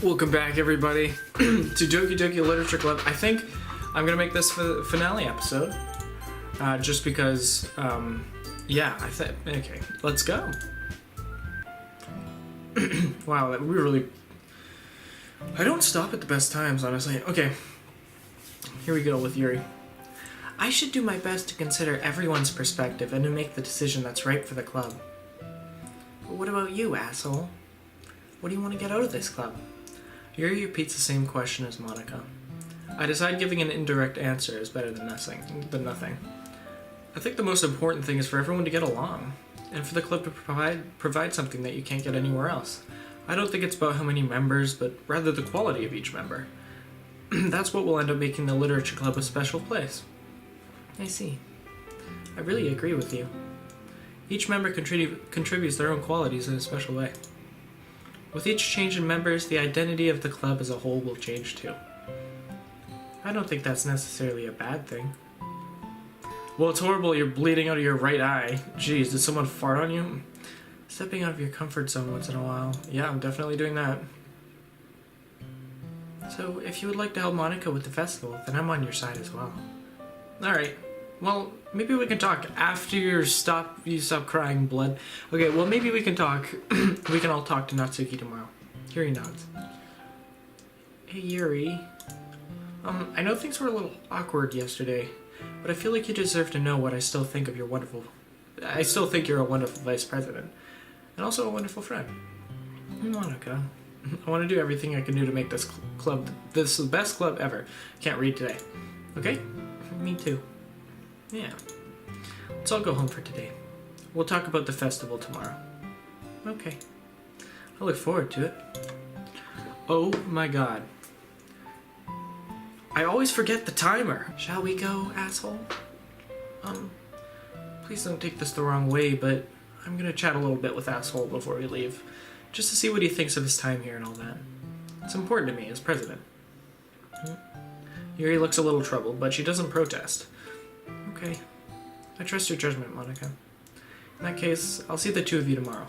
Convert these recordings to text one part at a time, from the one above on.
Welcome back, everybody, to Doki Doki Literature Club. I think I'm gonna make this for the finale episode, just because, yeah, okay, let's go. Wow, we really, I don't stop at the best times, honestly. Okay, here we go with Yuri. I should do my best to consider everyone's perspective and to make the decision that's right for the club. But what about you, asshole? What do you want to get out of this club? Yuri repeats the same question as Monika. I decide giving an indirect answer is better than nothing. I think the most important thing is for everyone to get along, and for the club to provide something that you can't get anywhere else. I don't think it's about how many members, but rather the quality of each member. That's what will end up making the Literature Club a special place. I see. I really agree with you. Each member contributes their own qualities in a special way. With each change in members, the identity of the club as a whole will change too. I don't think that's necessarily a bad thing. Well, it's horrible you're bleeding out of your right eye. Jeez, did someone fart on you? Stepping out of your comfort zone once in a while. Yeah, I'm definitely doing that. So, if you would like to help Monika with the festival, then I'm on your side as well. Alright. Well, maybe we can talk after you stop crying blood. Okay, well maybe we can talk. We can all talk to Natsuki tomorrow. Yuri nods. Hey Yuri. I know things were a little awkward yesterday, but I feel like you deserve to know what I still think of your wonderful... I still think you're a wonderful vice president. And also a wonderful friend. Monika. I want to do everything I can do to make this club the best club ever. Can't read today. Okay? Me too. Yeah. Let's all go home for today. We'll talk about the festival tomorrow. Okay. I look forward to it. Oh my god. I always forget the timer. Shall we go, asshole? Please don't take this the wrong way, but I'm gonna chat a little bit with asshole before we leave. Just to see what he thinks of his time here and all that. It's important to me as president. Yuri looks a little troubled, but she doesn't protest. Okay. I trust your judgment, Monika. In that case, I'll see the two of you tomorrow.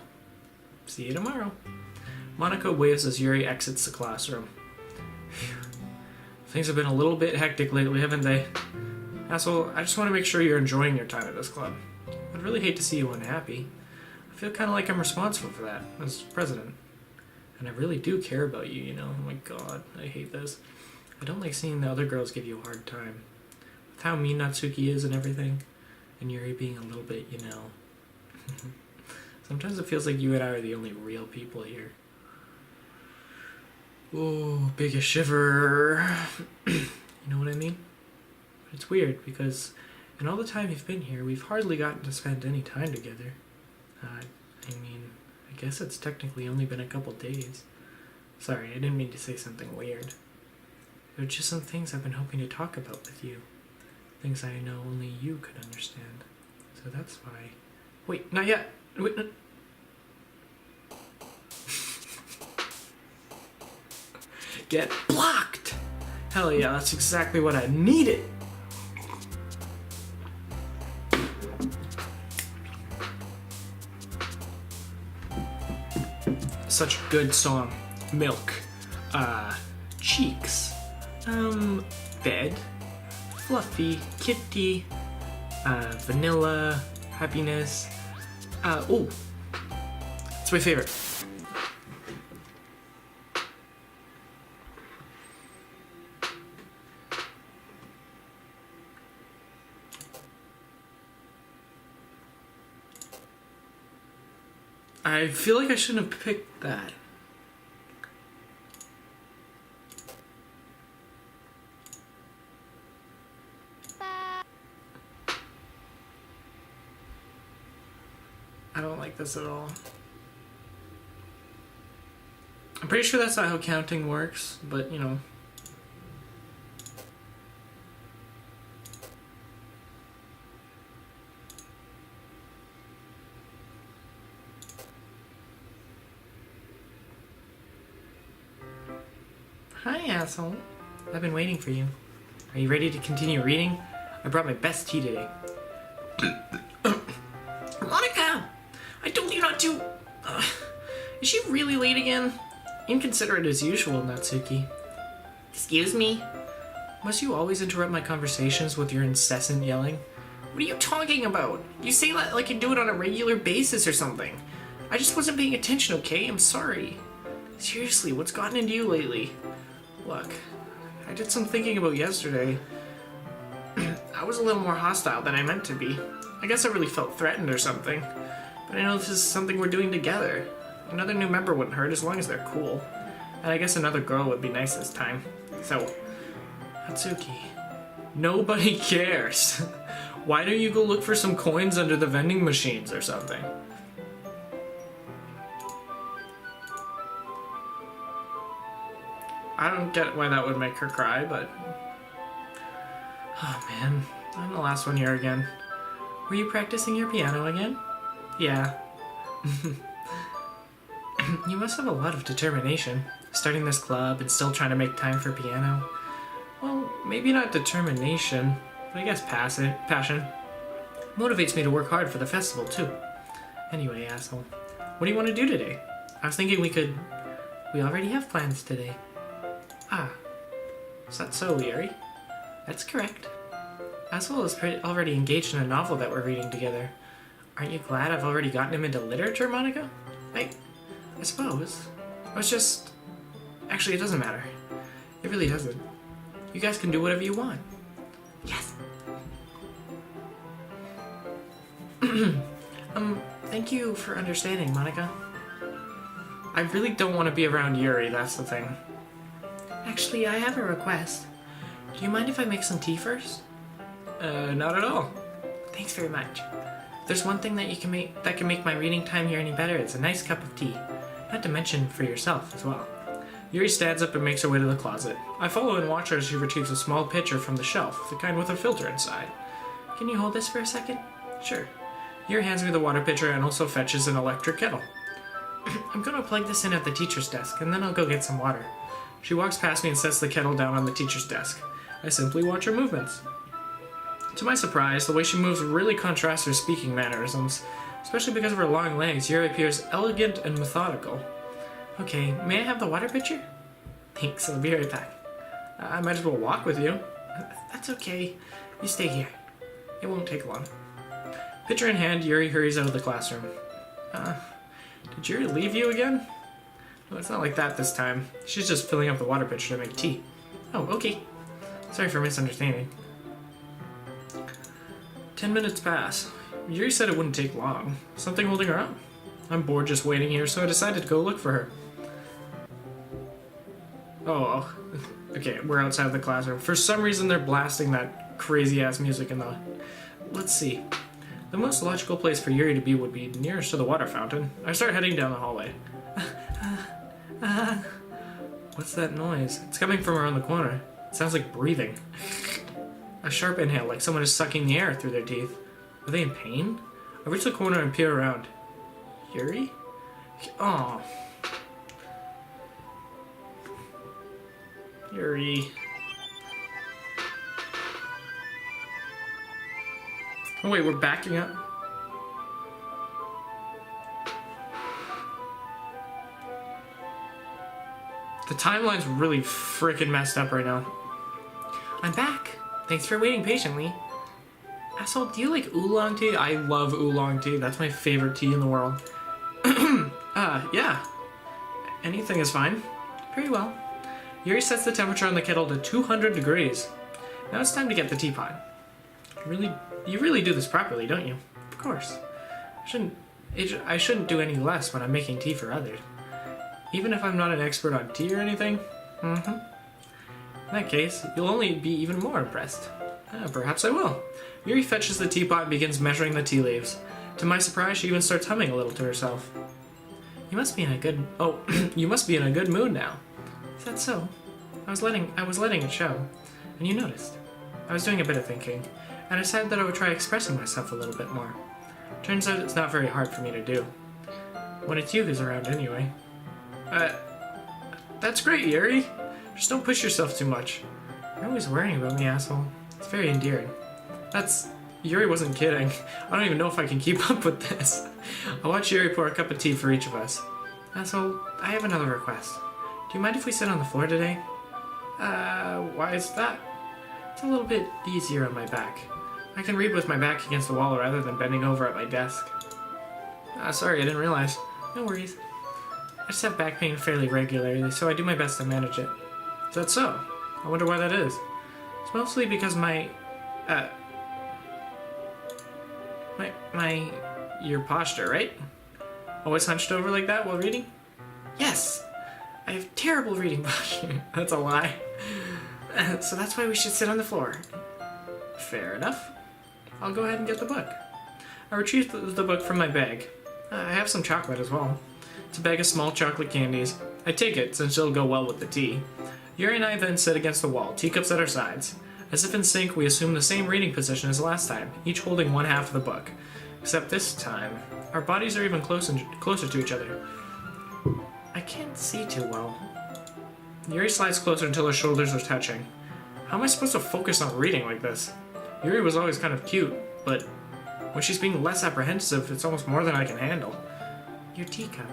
See you tomorrow. Monika waves as Yuri exits the classroom. Phew. Things have been a little bit hectic lately, haven't they? Asshole, I just want to make sure you're enjoying your time at this club. I'd really hate to see you unhappy. I feel kind of like I'm responsible for that, as president. And I really do care about you, you know? Oh my god, I hate this. I don't like seeing the other girls give you a hard time. With how mean Natsuki is and everything, and Yuri being a little bit, you know. Sometimes it feels like you and I are the only real people here. Oh, biggest shiver. You know what I mean? But it's weird, because in all the time you've been here, we've hardly gotten to spend any time together. I mean, I guess it's technically only been a couple days. Sorry, I didn't mean to say something weird. There are just some things I've been hoping to talk about with you. Things I know only you could understand. So that's why... Wait, not yet! Wait, no... Get blocked! Hell yeah, that's exactly what I needed! Such a good song. Milk. Cheeks. Bed. Fluffy. Kitty. Vanilla. Happiness. Oh. It's my favorite. I feel like I shouldn't have picked that. I don't like this at all. I'm pretty sure that's not how counting works, but you know. Hi, asshole. I've been waiting for you. Are you ready to continue reading? I brought my best tea today. Monika! I told you not to... Is she really late again? Inconsiderate as usual, Natsuki. Excuse me? Must you always interrupt my conversations with your incessant yelling? What are you talking about? You say that like you do it on a regular basis or something. I just wasn't paying attention, okay? I'm sorry. Seriously, what's gotten into you lately? Look, I did some thinking about yesterday. I was a little more hostile than I meant to be. I guess I really felt threatened or something. But I know this is something we're doing together. Another new member wouldn't hurt as long as they're cool. And I guess another girl would be nice this time. So, Natsuki, nobody cares. Why don't you go look for some coins under the vending machines or something? I don't get why that would make her cry, but... Oh man, I'm the last one here again. Were you practicing your piano again? Yeah. You must have a lot of determination, starting this club and still trying to make time for piano. Well, maybe not determination, but I guess passion. Motivates me to work hard for the festival, too. Anyway, asshole, what do you want to do today? I was thinking we already have plans today. Ah, is that so, Yuri? That's correct. Asshole is already engaged in a novel that we're reading together. Aren't you glad I've already gotten him into literature, Monika? I suppose. I was just... Actually, it doesn't matter. It really doesn't. You guys can do whatever you want. Yes! Thank you for understanding, Monika. I really don't want to be around Yuri, that's the thing. Actually, I have a request. Do you mind if I make some tea first? Not at all. Thanks very much. If there's one thing that can make my reading time here any better, it's a nice cup of tea. Not to mention for yourself as well. Yuri stands up and makes her way to the closet. I follow and watch her as she retrieves a small pitcher from the shelf, the kind with a filter inside. Can you hold this for a second? Sure. Yuri hands me the water pitcher and also fetches an electric kettle. I'm gonna plug this in at the teacher's desk, and then I'll go get some water. She walks past me and sets the kettle down on the teacher's desk. I simply watch her movements. To my surprise, the way she moves really contrasts her speaking mannerisms. Especially because of her long legs, Yuri appears elegant and methodical. Okay, may I have the water pitcher? Thanks, I'll be right back. I might as well walk with you. That's okay. You stay here. It won't take long. Pitcher in hand, Yuri hurries out of the classroom. Did Yuri leave you again? Well, it's not like that this time. She's just filling up the water pitcher to make tea. Oh, okay. Sorry for misunderstanding. 10 minutes pass. Yuri said it wouldn't take long. Something holding her up? I'm bored just waiting here, so I decided to go look for her. Oh, okay, we're outside the classroom. For some reason, they're blasting that crazy-ass music in the... Let's see. The most logical place for Yuri to be would be nearest to the water fountain. I start heading down the hallway. What's that noise? It's coming from around the corner. It sounds like breathing. A sharp inhale, like someone is sucking the air through their teeth. Are they in pain? I reach the corner and peer around. Yuri? Oh. Yuri. Oh wait, we're backing up? The timeline's really frickin' messed up right now. I'm back. Thanks for waiting patiently. Asshole, do you like oolong tea? I love oolong tea. That's my favorite tea in the world. Yeah. Anything is fine. Very well. Yuri sets the temperature on the kettle to 200 degrees. Now it's time to get the teapot. You really do this properly, don't you? Of course. I shouldn't do any less when I'm making tea for others. Even if I'm not an expert on tea or anything? Mm-hmm. In that case, you'll only be even more impressed. Perhaps I will. Yuri fetches the teapot and begins measuring the tea leaves. To my surprise, she even starts humming a little to herself. You must be in a good... Oh, you must be in a good mood now. Is that so? I was letting it show, and you noticed. I was doing a bit of thinking, and I decided that I would try expressing myself a little bit more. Turns out it's not very hard for me to do. When it's you who's around anyway. That's great, Yuri. Just don't push yourself too much. You're always worrying about me, asshole. It's very endearing. Yuri wasn't kidding. I don't even know if I can keep up with this. I'll watch Yuri pour a cup of tea for each of us. Asshole, I have another request. you mind if we sit on the floor today? Why is that? It's a little bit easier on my back. I can read with my back against the wall rather than bending over at my desk. Sorry, I didn't realize. No worries. I just have back pain fairly regularly, so I do my best to manage it. Is that so? I wonder why that is. It's mostly because your posture, right? Always hunched over like that while reading? Yes! I have terrible reading posture. That's a lie. So that's why we should sit on the floor. Fair enough. I'll go ahead and get the book. I retrieved the book from my bag. I have some chocolate as well. It's a bag of small chocolate candies. I take it, since it'll go well with the tea. Yuri and I then sit against the wall, teacups at our sides. As if in sync, we assume the same reading position as last time, each holding one half of the book. Except this time, our bodies are even closer to each other. I can't see too well. Yuri slides closer until her shoulders are touching. How am I supposed to focus on reading like this? Yuri was always kind of cute, but when she's being less apprehensive, it's almost more than I can handle. Your teacup.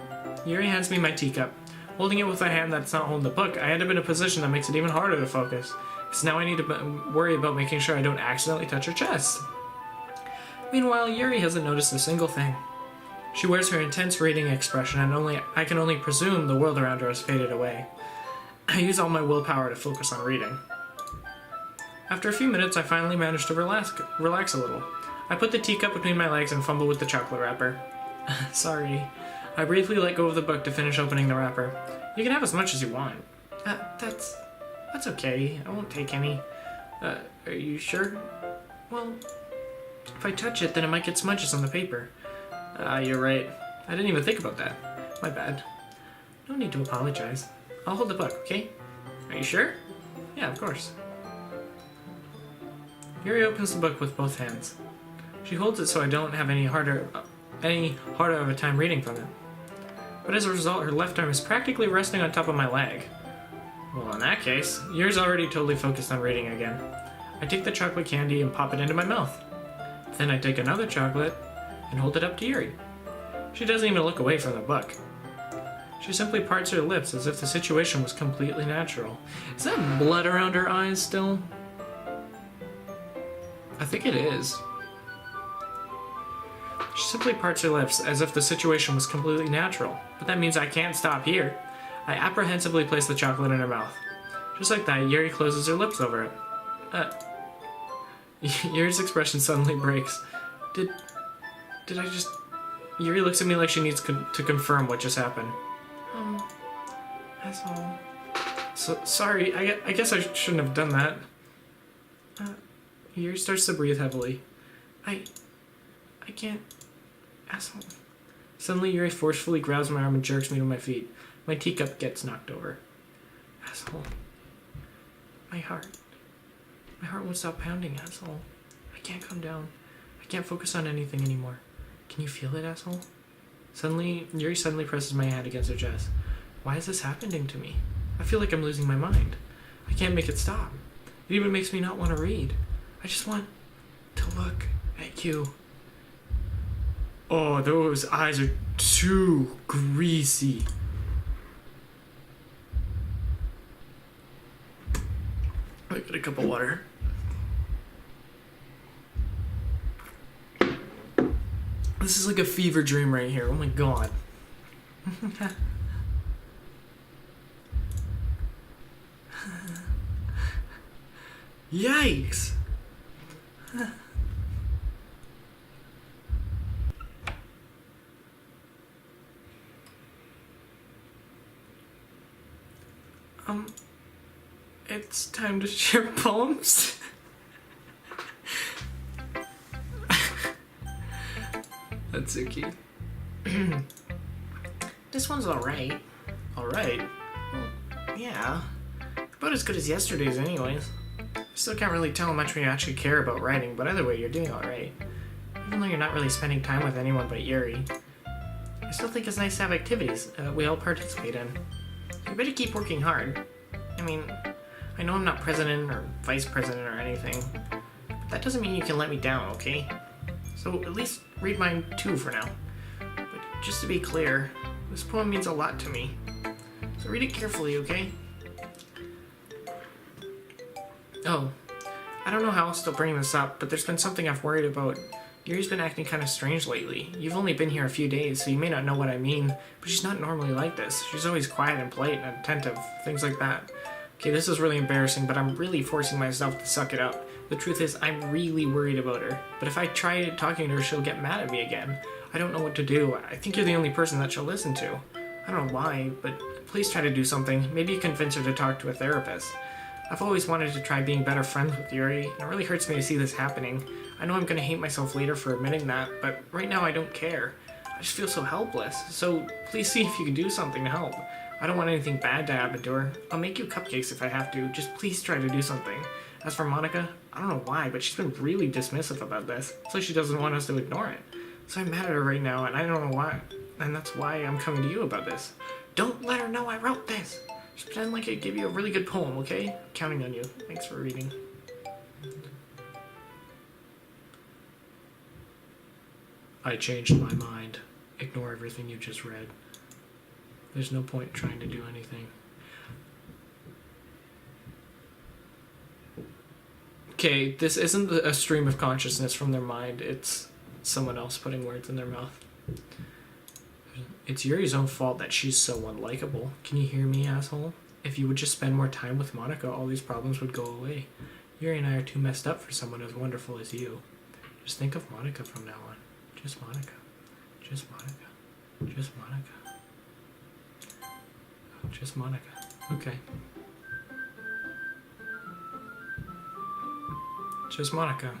Yuri hands me my teacup. Holding it with a hand that's not holding the book, I end up in a position that makes it even harder to focus. Because now I need to worry about making sure I don't accidentally touch her chest. Meanwhile, Yuri hasn't noticed a single thing. She wears her intense reading expression, and I can only presume the world around her has faded away. I use all my willpower to focus on reading. After a few minutes, I finally manage to relax a little. I put the teacup between my legs and fumble with the chocolate wrapper. Sorry. I briefly let go of the book to finish opening the wrapper. You can have as much as you want. That's okay. I won't take any. Are you sure? Well, if I touch it, then it might get smudges on the paper. You're right. I didn't even think about that. My bad. No need to apologize. I'll hold the book, okay? Are you sure? Yeah, of course. Yuri opens the book with both hands. She holds it so I don't have any harder of a time reading from it. But as a result, her left arm is practically resting on top of my leg. Well, in that case, Yuri's already totally focused on reading again. I take the chocolate candy and pop it into my mouth. Then I take another chocolate and hold it up to Yuri. She doesn't even look away from the book. She simply parts her lips as if the situation was completely natural. Is that blood around her eyes still? I think it is. She simply parts her lips as if the situation was completely natural. But that means I can't stop here. I apprehensively place the chocolate in her mouth. Just like that, Yuri closes her lips over it. Yuri's expression suddenly breaks. Did I just... Yuri looks at me like she needs to confirm what just happened. Asshole. So, sorry, I guess I shouldn't have done that. Yuri starts to breathe heavily. I can't... Asshole. Suddenly, Yuri forcefully grabs my arm and jerks me to my feet. My teacup gets knocked over. Asshole. My heart won't stop pounding, asshole. I can't calm down. I can't focus on anything anymore. Can you feel it, asshole? Yuri suddenly presses my hand against her chest. Why is this happening to me? I feel like I'm losing my mind. I can't make it stop. It even makes me not want to read. I just want to look at you. Oh, those eyes are too greasy. I got a cup of water. This is like a fever dream right here. Oh my god. Yikes. It's time to share poems. That's so cute. This one's alright. Alright? Well, yeah. About as good as yesterday's anyways. Still can't really tell how much we actually care about writing, but either way, you're doing alright. Even though you're not really spending time with anyone but Yuri. I still think it's nice to have activities that we all participate in. You better keep working hard. I mean, I know I'm not president or vice president or anything, but that doesn't mean you can let me down, okay? So at least read mine too for now. But just to be clear, this poem means a lot to me. So read it carefully, okay? Oh, I don't know how else to bring this up, but there's been something I've worried about. Yuri's been acting kind of strange lately. You've only been here a few days, so you may not know what I mean, but she's not normally like this. She's always quiet and polite and attentive, things like that. Okay, this is really embarrassing, but I'm really forcing myself to suck it up. The truth is, I'm really worried about her, but if I try talking to her, she'll get mad at me again. I don't know what to do. I think you're the only person that she'll listen to. I don't know why, but please try to do something. Maybe convince her to talk to a therapist. I've always wanted to try being better friends with Yuri, and it really hurts me to see this happening. I know I'm gonna hate myself later for admitting that, but right now I don't care. I just feel so helpless, so please see if you can do something to help. I don't want anything bad to happen to her. I'll make you cupcakes if I have to, just please try to do something. As for Monika, I don't know why, but she's been really dismissive about this. It's like she doesn't want us to ignore it. So I'm mad at her right now, and I don't know why, and that's why I'm coming to you about this. Don't let her know I wrote this! Just pretend like I gave you a really good poem, okay? I'm counting on you. Thanks for reading. I changed my mind. Ignore everything you just read. There's no point trying to do anything. Okay, this isn't a stream of consciousness from their mind. It's someone else putting words in their mouth. It's Yuri's own fault that she's so unlikable. Can you hear me, asshole? If you would just spend more time with Monika, all these problems would go away. Yuri and I are too messed up for someone as wonderful as you. Just think of Monika from now on. Just Monika. Just Monika. Just Monika. Just Monika. Okay. Just Monika.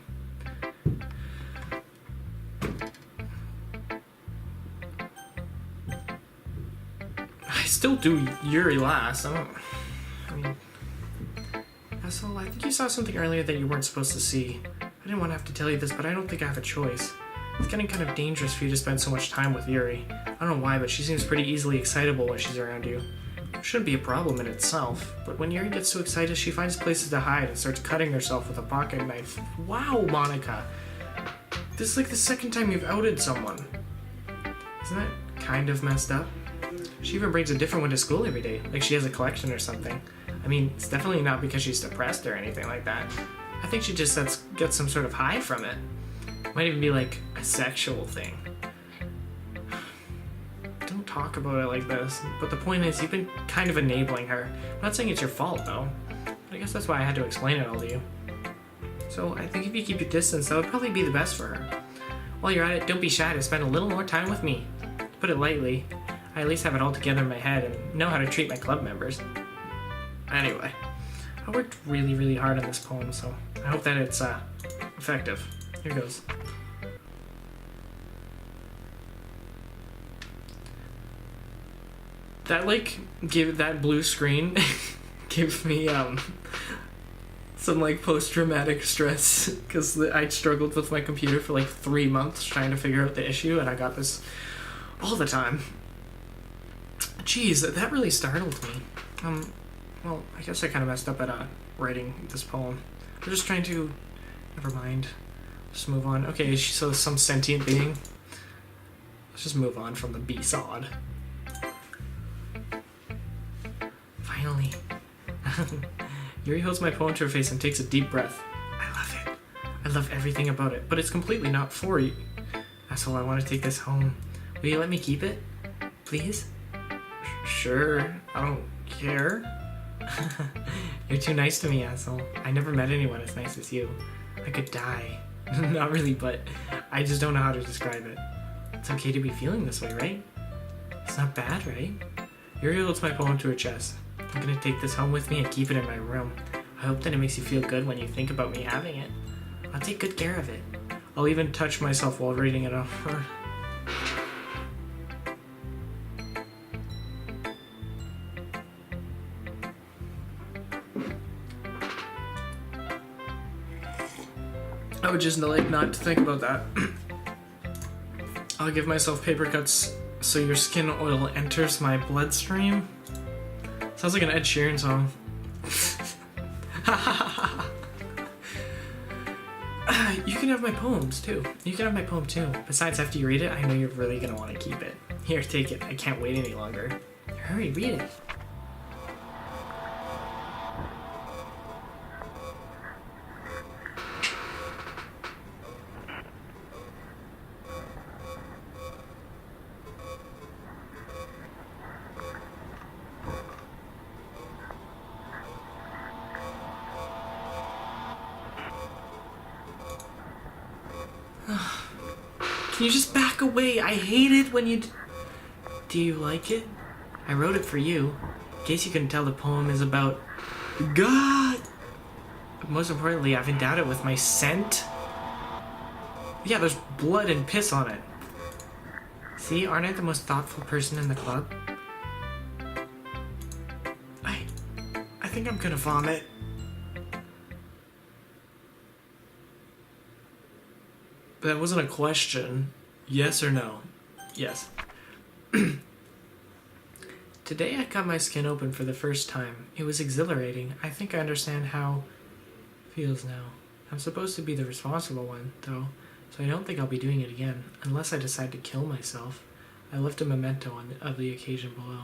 I still do Yuri last. I mean... Asshole, I think you saw something earlier that you weren't supposed to see. I didn't want to have to tell you this, but I don't think I have a choice. It's getting kind of dangerous for you to spend so much time with Yuri. I don't know why, but she seems pretty easily excitable when she's around you. It shouldn't be a problem in itself, but when Yuri gets too excited, she finds places to hide and starts cutting herself with a pocket knife. Wow, Monika! This is like the second time you've outed someone. Isn't that kind of messed up? She even brings a different one to school every day, like she has a collection or something. I mean, it's definitely not because she's depressed or anything like that. I think she just gets some sort of high from it. Might even be like a sexual thing. Don't talk about it like this, but the point is you've been kind of enabling her. I'm not saying it's your fault though, but I guess that's why I had to explain it all to you. So I think if you keep your distance, that would probably be the best for her. While you're at it, don't be shy to spend a little more time with me. To put it lightly, I at least have it all together in my head and know how to treat my club members. Anyway, I worked really, really hard on this poem, so I hope that it's effective. Here goes. That blue screen gives me some like post-traumatic stress because I struggled with my computer for like 3 months trying to figure out the issue, and I got this all the time. Jeez, that really startled me. Well, I guess I kind of messed up at writing this poem. We're just trying to... Never mind. Just move on. Okay, so some sentient being. Let's just move on from the B-sod. Finally. Yuri holds my poem to her face and takes a deep breath. I love it. I love everything about it, but it's completely not for you. Asshole, I want to take this home. Will you let me keep it? Please? Sure. I don't care. You're too nice to me, asshole. I never met anyone as nice as you. I could die. Not really, but I just don't know how to describe it. It's okay to be feeling this way, right? It's not bad, right? Yuri holds my poem to her chest. I'm gonna take this home with me and keep it in my room. I hope that it makes you feel good when you think about me having it. I'll take good care of it. I'll even touch myself while reading it off her. I would just like not to think about that. I'll give myself paper cuts so your skin oil enters my bloodstream. Sounds like an Ed Sheeran song. You can have my poems too. You can have my poem too. Besides, after you read it, I know you're really gonna want to keep it. Here, take it. I can't wait any longer. Hurry, read it. Can you just back away? I hate it when you... Do you like it? I wrote it for you. In case you couldn't tell, the poem is about... God! Most importantly, I've endowed it with my scent. Yeah, there's blood and piss on it. See, aren't I the most thoughtful person in the club? I think I'm gonna vomit. That wasn't a question. Yes or no? Yes. Today I cut my skin open for the first time. It was exhilarating. I think I understand how it feels now. I'm supposed to be the responsible one, though, so I don't think I'll be doing it again, unless I decide to kill myself. I left a memento of the occasion below.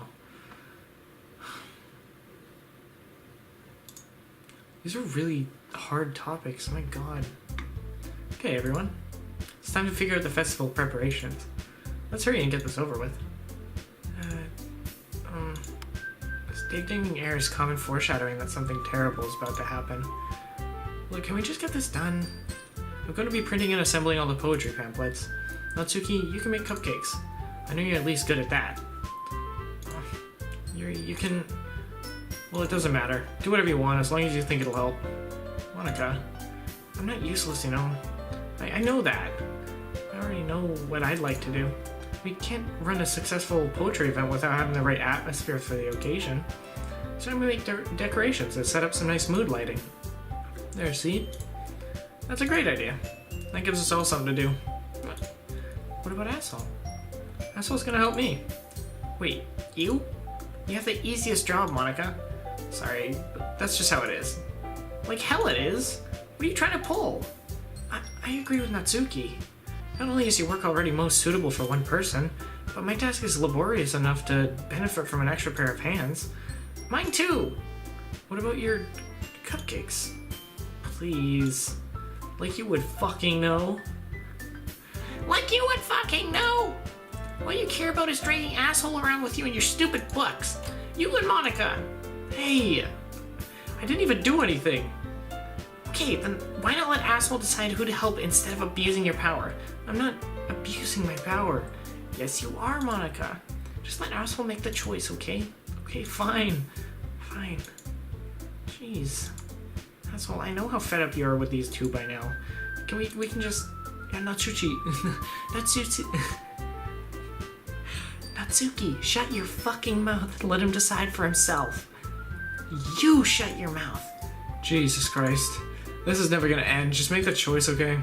These are really hard topics, my god. Okay, everyone. It's time to figure out the festival preparations. Let's hurry and get this over with. This ding air is common foreshadowing that something terrible is about to happen. Look, can we just get this done? I'm going to be printing and assembling all the poetry pamphlets. Natsuki, you can make cupcakes. I know you're at least good at that. You can... Well, it doesn't matter. Do whatever you want, as long as you think it'll help. Monika, I'm not useless, you know. I know that. I already know what I'd like to do. We can't run a successful poetry event without having the right atmosphere for the occasion. So I'm going to make decorations that set up some nice mood lighting. There, see? That's a great idea. That gives us all something to do. What about Asshole? Asshole's going to help me. Wait, you? You have the easiest job, Monika. Sorry, but that's just how it is. Like hell it is. What are you trying to pull? I agree with Natsuki. Not only is your work already most suitable for one person, but my task is laborious enough to benefit from an extra pair of hands. Mine too! What about your cupcakes? Please. Like you would fucking know. Like you would fucking know! All you care about is dragging Asshole around with you and your stupid books. You and Monika. Hey, I didn't even do anything. Okay, then why not let Asshole decide who to help instead of abusing your power? I'm not abusing my power. Yes, you are, Monika. Just let Asshole make the choice, okay? Okay, fine. Fine. Jeez. Asshole, I know how fed up you are with these two by now. We can just... Yeah, Natsuki. Natsuki, shut your fucking mouth and let him decide for himself. You shut your mouth. Jesus Christ. This is never gonna end. Just make the choice, okay?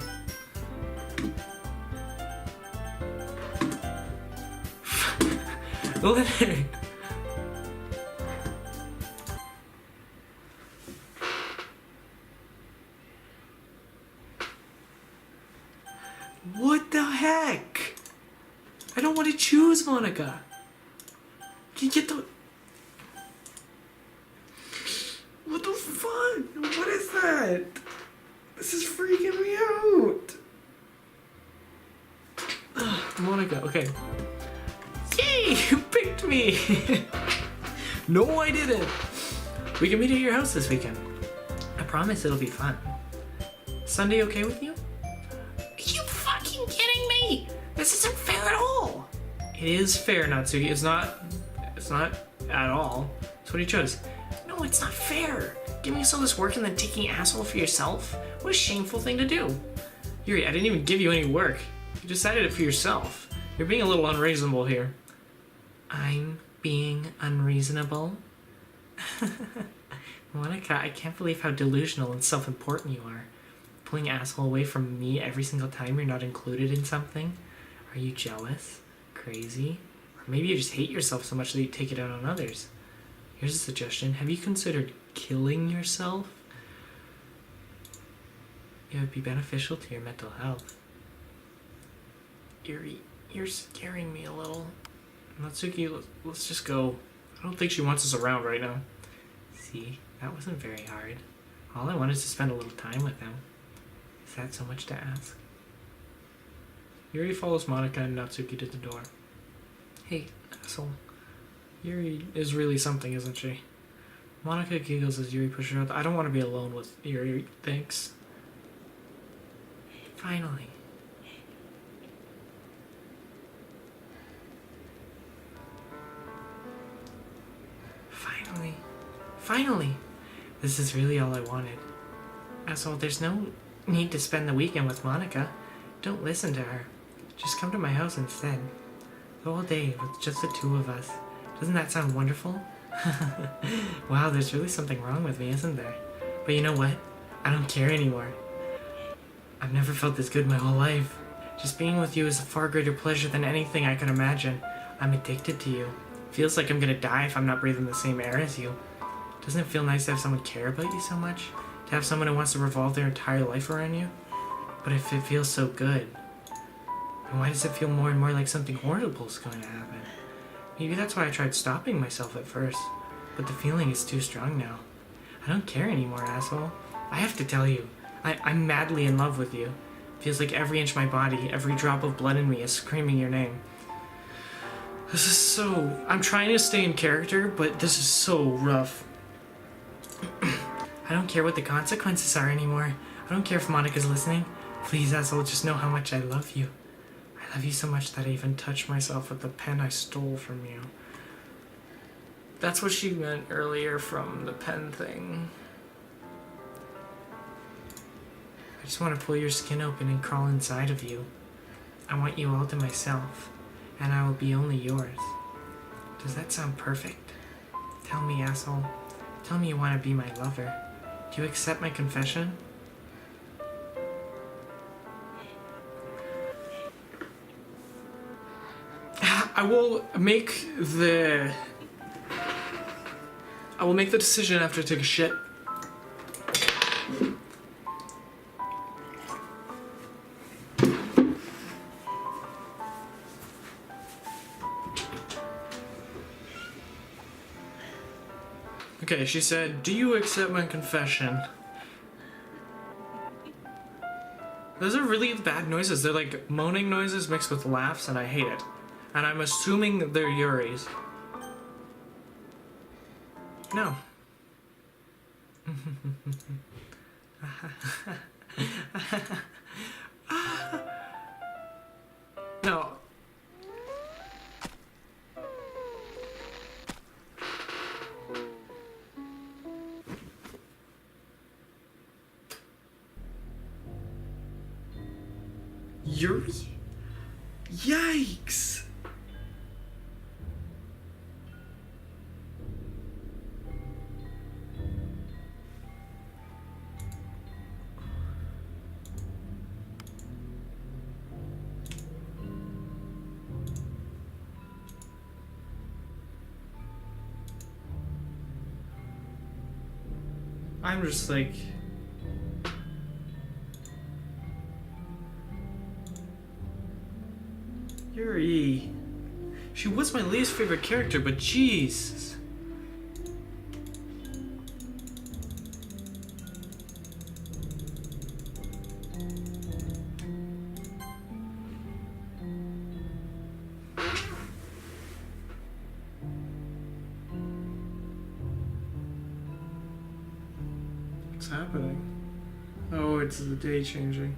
What the heck? I don't want to choose Monika. Can you get the... What the fuck? What is that? This is freaking me out. Ugh, Monika, okay. Yay! You picked me! No, I didn't! We can meet at your house this weekend. I promise it'll be fun. Sunday okay with you? Are you fucking kidding me? This isn't fair at all! It is fair, Natsuki. It's not at all. That's what he chose. No, it's not fair. Giving us all this work and then taking Asshole for yourself? What a shameful thing to do. Yuri, I didn't even give you any work. You decided it for yourself. You're being a little unreasonable here. I'm being unreasonable? Monika, I can't believe how delusional and self-important you are. Pulling Asshole away from me every single time you're not included in something? Are you jealous? Crazy? Or maybe you just hate yourself so much that you take it out on others. Here's a suggestion. Have you considered killing yourself? It would be beneficial to your mental health. Yuri, you're scaring me a little. Natsuki, let's just go. I don't think she wants us around right now. See, that wasn't very hard. All I wanted is to spend a little time with him. Is that so much to ask? Yuri follows Monika and Natsuki to the door. Hey, Asshole. Yuri is really something, isn't she? Monika giggles as Yuri pushes her out. I don't want to be alone with Yuri, thanks. Finally. Finally! This is really all I wanted. Asshole, there's no need to spend the weekend with Monika. Don't listen to her. Just come to my house instead. The whole day with just the two of us. Doesn't that sound wonderful? Wow, there's really something wrong with me, isn't there? But you know what? I don't care anymore. I've never felt this good my whole life. Just being with you is a far greater pleasure than anything I could imagine. I'm addicted to you. Feels like I'm gonna die if I'm not breathing the same air as you. Doesn't it feel nice to have someone care about you so much? To have someone who wants to revolve their entire life around you? But if it feels so good, then why does it feel more and more like something horrible is going to happen? Maybe that's why I tried stopping myself at first, but the feeling is too strong now. I don't care anymore, asshole. I have to tell you, I'm madly in love with you. Feels like every inch of my body, every drop of blood in me is screaming your name. This is so... I'm trying to stay in character, but this is so rough. I don't care what the consequences are anymore. I don't care if Monika's listening. Please, asshole, just know how much I love you. I love you so much that I even touched myself with the pen I stole from you. That's what she meant earlier from the pen thing. I just want to pull your skin open and crawl inside of you. I want you all to myself, and I will be only yours. Does that sound perfect? Tell me, asshole. Tell me you want to be my lover. Do you accept my confession? I will make the decision after I take a shit. Okay, she said, "Do you accept my confession?" Those are really bad noises. They're like moaning noises mixed with laughs, and I hate it. And I'm assuming they're Yuri's. No. No. Yuri? Yikes! I'm just like... Yuri. She was my least favorite character, but jeez. What's happening? Oh, it's the day changing.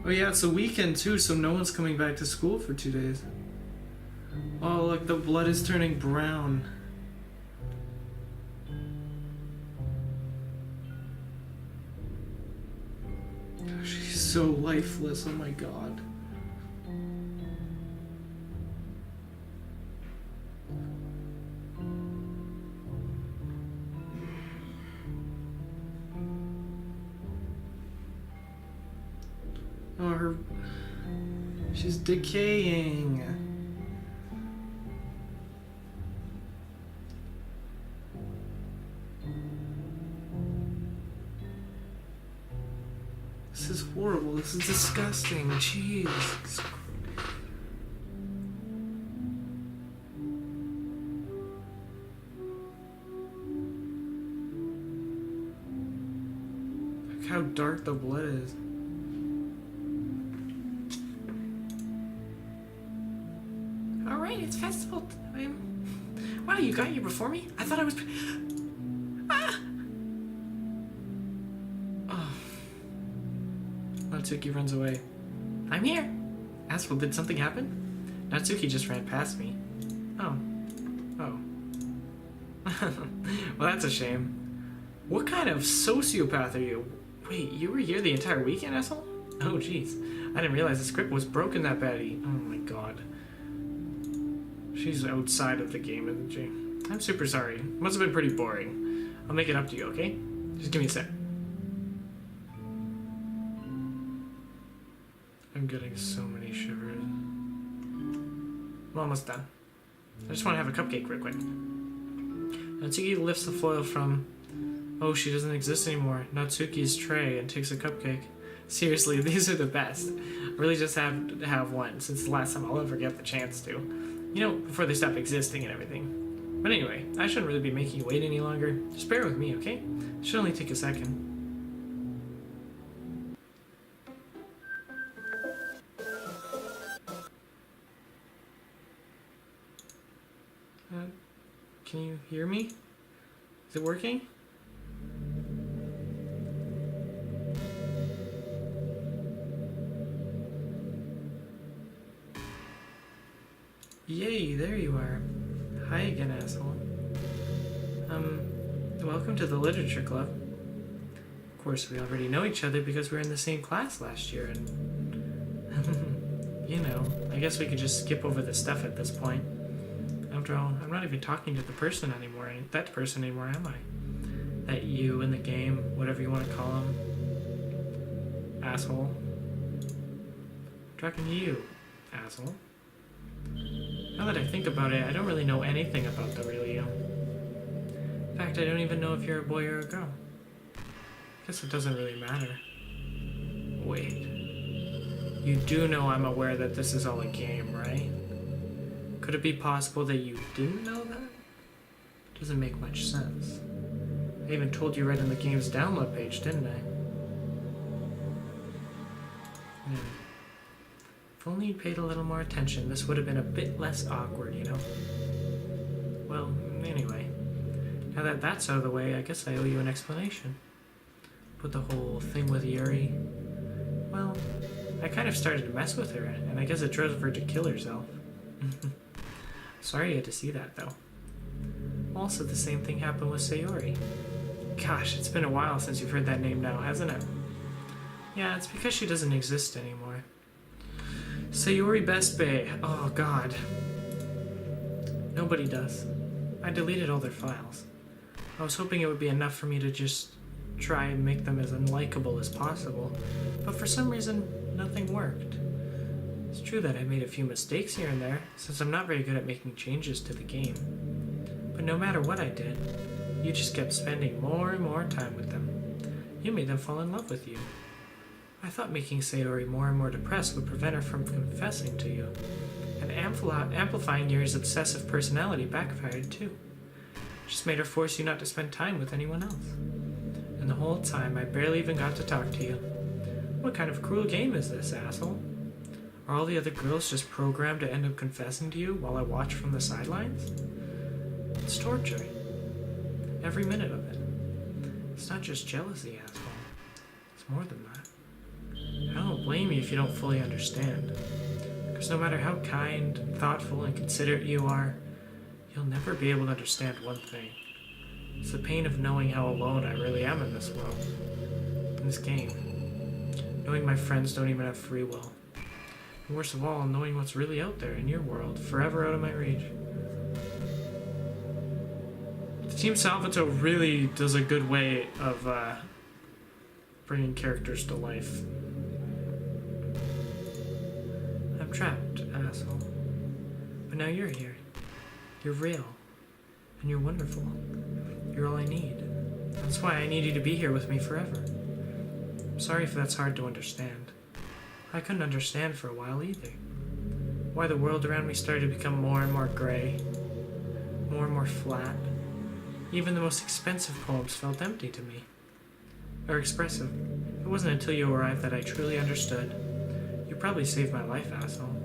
Oh yeah, it's a weekend too, so no one's coming back to school for 2 days. Oh, look, the blood is turning brown. She's so lifeless, oh my god. Oh, she's decaying. This is horrible. This is disgusting. Jeez. Look how dark the blood is. It's festival time. Wow, you got here before me? I thought I was... Ah! Oh. Natsuki runs away. I'm here. Asshole, did something happen? Natsuki just ran past me. Oh. Oh. Well, that's a shame. What kind of sociopath are you? Wait, you were here the entire weekend, asshole? Oh, jeez. I didn't realize the script was broken that badly. Oh my god. She's outside of the game, isn't she? I'm super sorry. Must have been pretty boring. I'll make it up to you, okay? Just give me a sec. I'm getting so many shivers. I'm almost done. I just want to have a cupcake real quick. Natsuki lifts the foil from... Oh, she doesn't exist anymore. Natsuki's tray and takes a cupcake. Seriously, these are the best. I really just have to have one, since the last time I'll ever get the chance to. You know, before they stop existing and everything. But anyway, I shouldn't really be making you wait any longer. Just bear with me, okay? It should only take a second. Can you hear me? Is it working? Yay, there you are. Hi again, asshole. Welcome to the Literature Club. Of course, we already know each other because we were in the same class last year, and... you know, I guess we could just skip over the stuff at this point. After all, I'm not even talking to that person anymore, am I? That you in the game, whatever you want to call him. Asshole. I'm talking to you, asshole. Now that I think about it, I don't really know anything about the real you. In fact, I don't even know if you're a boy or a girl. Guess it doesn't really matter. Wait. You do know I'm aware that this is all a game, right? Could it be possible that you didn't know that? Doesn't make much sense. I even told you right in the game's download page, didn't I? If only you paid a little more attention, this would have been a bit less awkward, you know? Well, anyway. Now that that's out of the way, I guess I owe you an explanation. But the whole thing with Yuri... Well, I kind of started to mess with her, and I guess it drove her to kill herself. Sorry you had to see that, though. Also, the same thing happened with Sayori. Gosh, it's been a while since you've heard that name now, hasn't it? Yeah, it's because she doesn't exist anymore. Sayori Best Bay. Oh, God. Nobody does. I deleted all their files. I was hoping it would be enough for me to just try and make them as unlikable as possible, but for some reason, nothing worked. It's true that I made a few mistakes here and there, since I'm not very good at making changes to the game. But no matter what I did, you just kept spending more and more time with them. You made them fall in love with you. I thought making Sayori more and more depressed would prevent her from confessing to you. And amplifying Yuri's obsessive personality backfired too. Just made her force you not to spend time with anyone else. And the whole time, I barely even got to talk to you. What kind of cruel game is this, asshole? Are all the other girls just programmed to end up confessing to you while I watch from the sidelines? It's torture. Every minute of it. It's not just jealousy, asshole. It's more than that. I don't blame you if you don't fully understand. Because no matter how kind, thoughtful, and considerate you are, you'll never be able to understand one thing. It's the pain of knowing how alone I really am in this world. In this game. Knowing my friends don't even have free will. And worst of all, knowing what's really out there in your world, forever out of my reach. Team Salvatore really does a good way of bringing characters to life. I'm trapped, asshole. But now you're here. You're real. And you're wonderful. You're all I need. That's why I need you to be here with me forever. I'm sorry if that's hard to understand. I couldn't understand for a while either. Why the world around me started to become more and more gray. More and more flat. Even the most expensive poems felt empty to me. Or expressive. It wasn't until you arrived that I truly understood. You probably saved my life, asshole.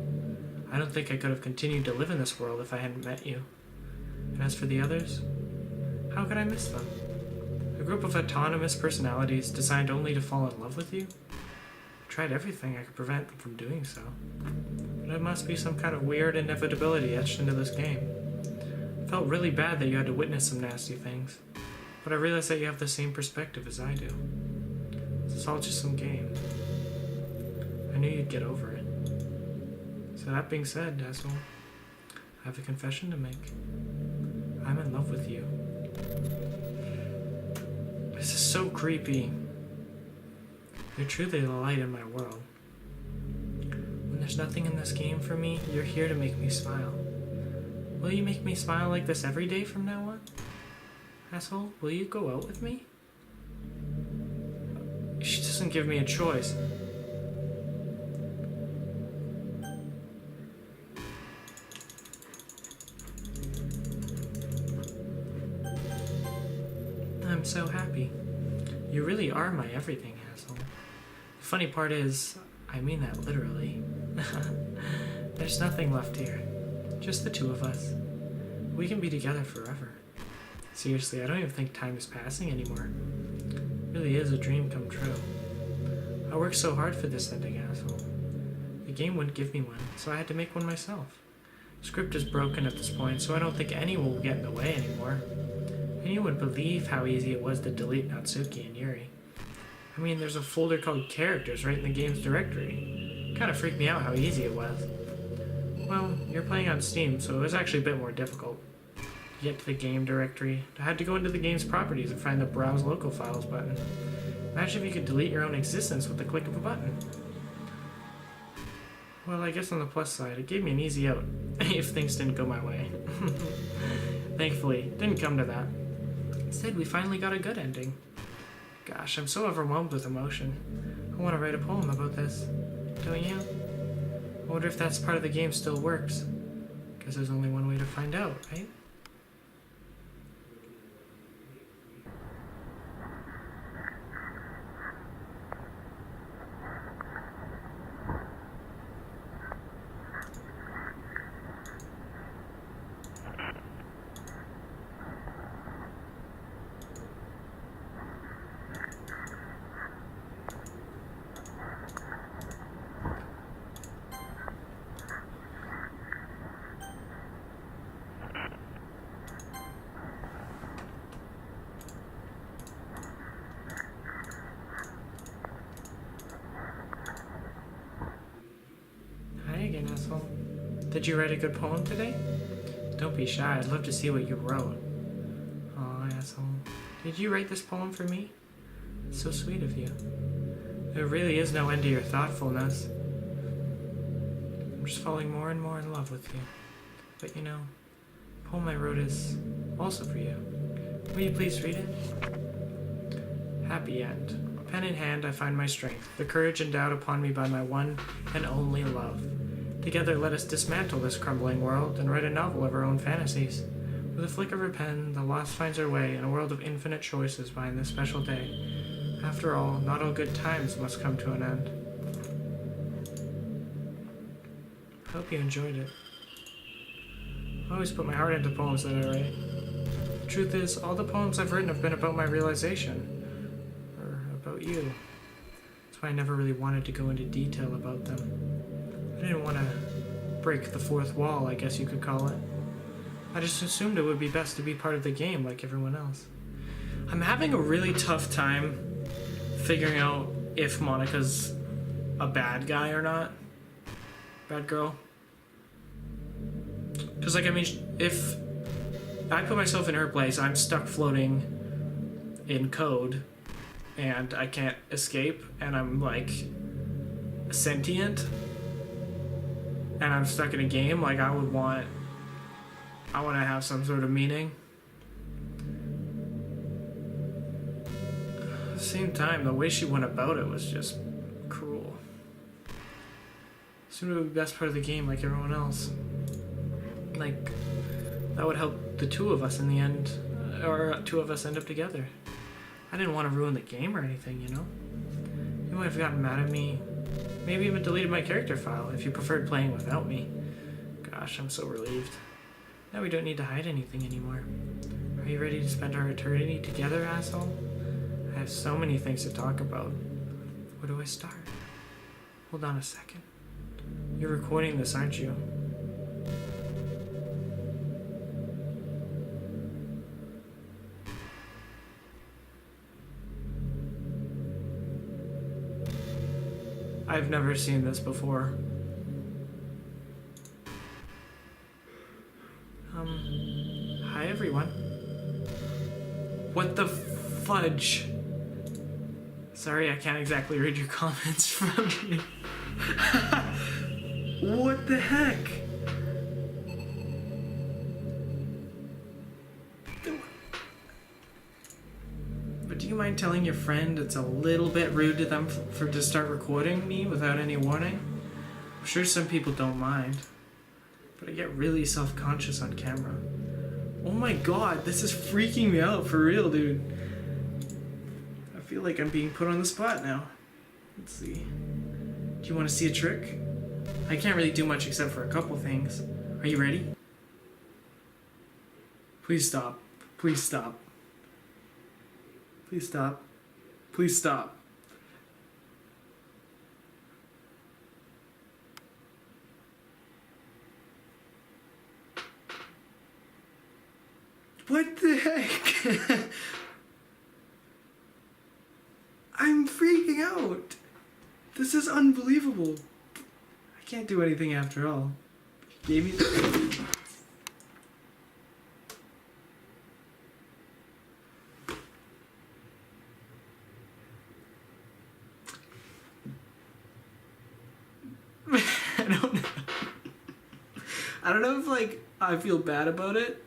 I don't think I could have continued to live in this world if I hadn't met you. And as for the others, how could I miss them? A group of autonomous personalities designed only to fall in love with you? I tried everything I could prevent them from doing so. But it must be some kind of weird inevitability etched into this game. It felt really bad that you had to witness some nasty things, but I realized that you have the same perspective as I do. It's all just some game. I knew you'd get over it. So that being said, asshole, I have a confession to make. I'm in love with you. This is so creepy. You're truly the light in my world. When there's nothing in this game for me, you're here to make me smile. Will you make me smile like this every day from now on? Asshole, will you go out with me? She doesn't give me a choice. I'm so happy. You really are my everything, asshole. The funny part is, I mean that literally. There's nothing left here. Just the two of us. We can be together forever. Seriously, I don't even think time is passing anymore. It really is a dream come true. I worked so hard for this ending, asshole. The game wouldn't give me one, so I had to make one myself. The script is broken at this point, so I don't think anyone will get in the way anymore. Anyone would believe how easy it was to delete Natsuki and Yuri. I mean, there's a folder called Characters right in the game's directory. It kind of freaked me out how easy it was. Well, you're playing on Steam, so it was actually a bit more difficult. To get to the game directory, I had to go into the game's properties and find the Browse Local Files button. Imagine if you could delete your own existence with the click of a button. Well, I guess on the plus side, it gave me an easy out, if things didn't go my way. Thankfully, it didn't come to that. Instead, we finally got a good ending. Gosh, I'm so overwhelmed with emotion. I want to write a poem about this. Don't you? I wonder if that's part of the game still works. Because there's only one way to find out, right? Again, asshole. Did you write a good poem today? Don't be shy, I'd love to see what you wrote. Aw, asshole. Did you write this poem for me? It's so sweet of you. There really is no end to your thoughtfulness. I'm just falling more and more in love with you. But you know, the poem I wrote is also for you. Will you please read it? Happy end. Pen in hand, I find my strength, the courage endowed upon me by my one and only love. Together let us dismantle this crumbling world and write a novel of our own fantasies. With a flick of her pen, the lost finds her way in a world of infinite choices behind this special day. After all, not all good times must come to an end. I hope you enjoyed it. I always put my heart into poems that I write. The truth is, all the poems I've written have been about my realization. Or about you. That's why I never really wanted to go into detail about them. I didn't want to break the fourth wall, I guess you could call it. I just assumed it would be best to be part of the game like everyone else. I'm having a really tough time figuring out if Monika's a bad guy or not. Bad girl. Because, like, I mean, if I put myself in her place, I'm stuck floating in code and I can't escape and I'm, like, sentient. And I'm stuck in a game, like I want to have some sort of meaning. At the same time, the way she went about it was just cruel. Seemed to be the best part of the game, like everyone else. Like, that would help the two of us in the end, or two of us end up together. I didn't want to ruin the game or anything, you know? You might have gotten mad at me. Maybe even deleted my character file if you preferred playing without me. Gosh, I'm so relieved. Now we don't need to hide anything anymore. Are you ready to spend our eternity together, asshole? I have so many things to talk about. Where do I start? Hold on a second. You're recording this, aren't you? I've never seen this before. Hi everyone. What the fudge? Sorry, I can't exactly read your comments from here. What the heck? But do you mind telling your friend it's a little bit rude to them to start recording me without any warning? I'm sure some people don't mind, but I get really self-conscious on camera. Oh my god, this is freaking me out for real, dude. I feel like I'm being put on the spot now. Let's see. Do you want to see a trick? I can't really do much except for a couple things. Are you ready? Please stop. Please stop. Please stop. Please stop. What the heck? I'm freaking out. This is unbelievable. I can't do anything after all. Gave me the... I don't know if, like, I feel bad about it,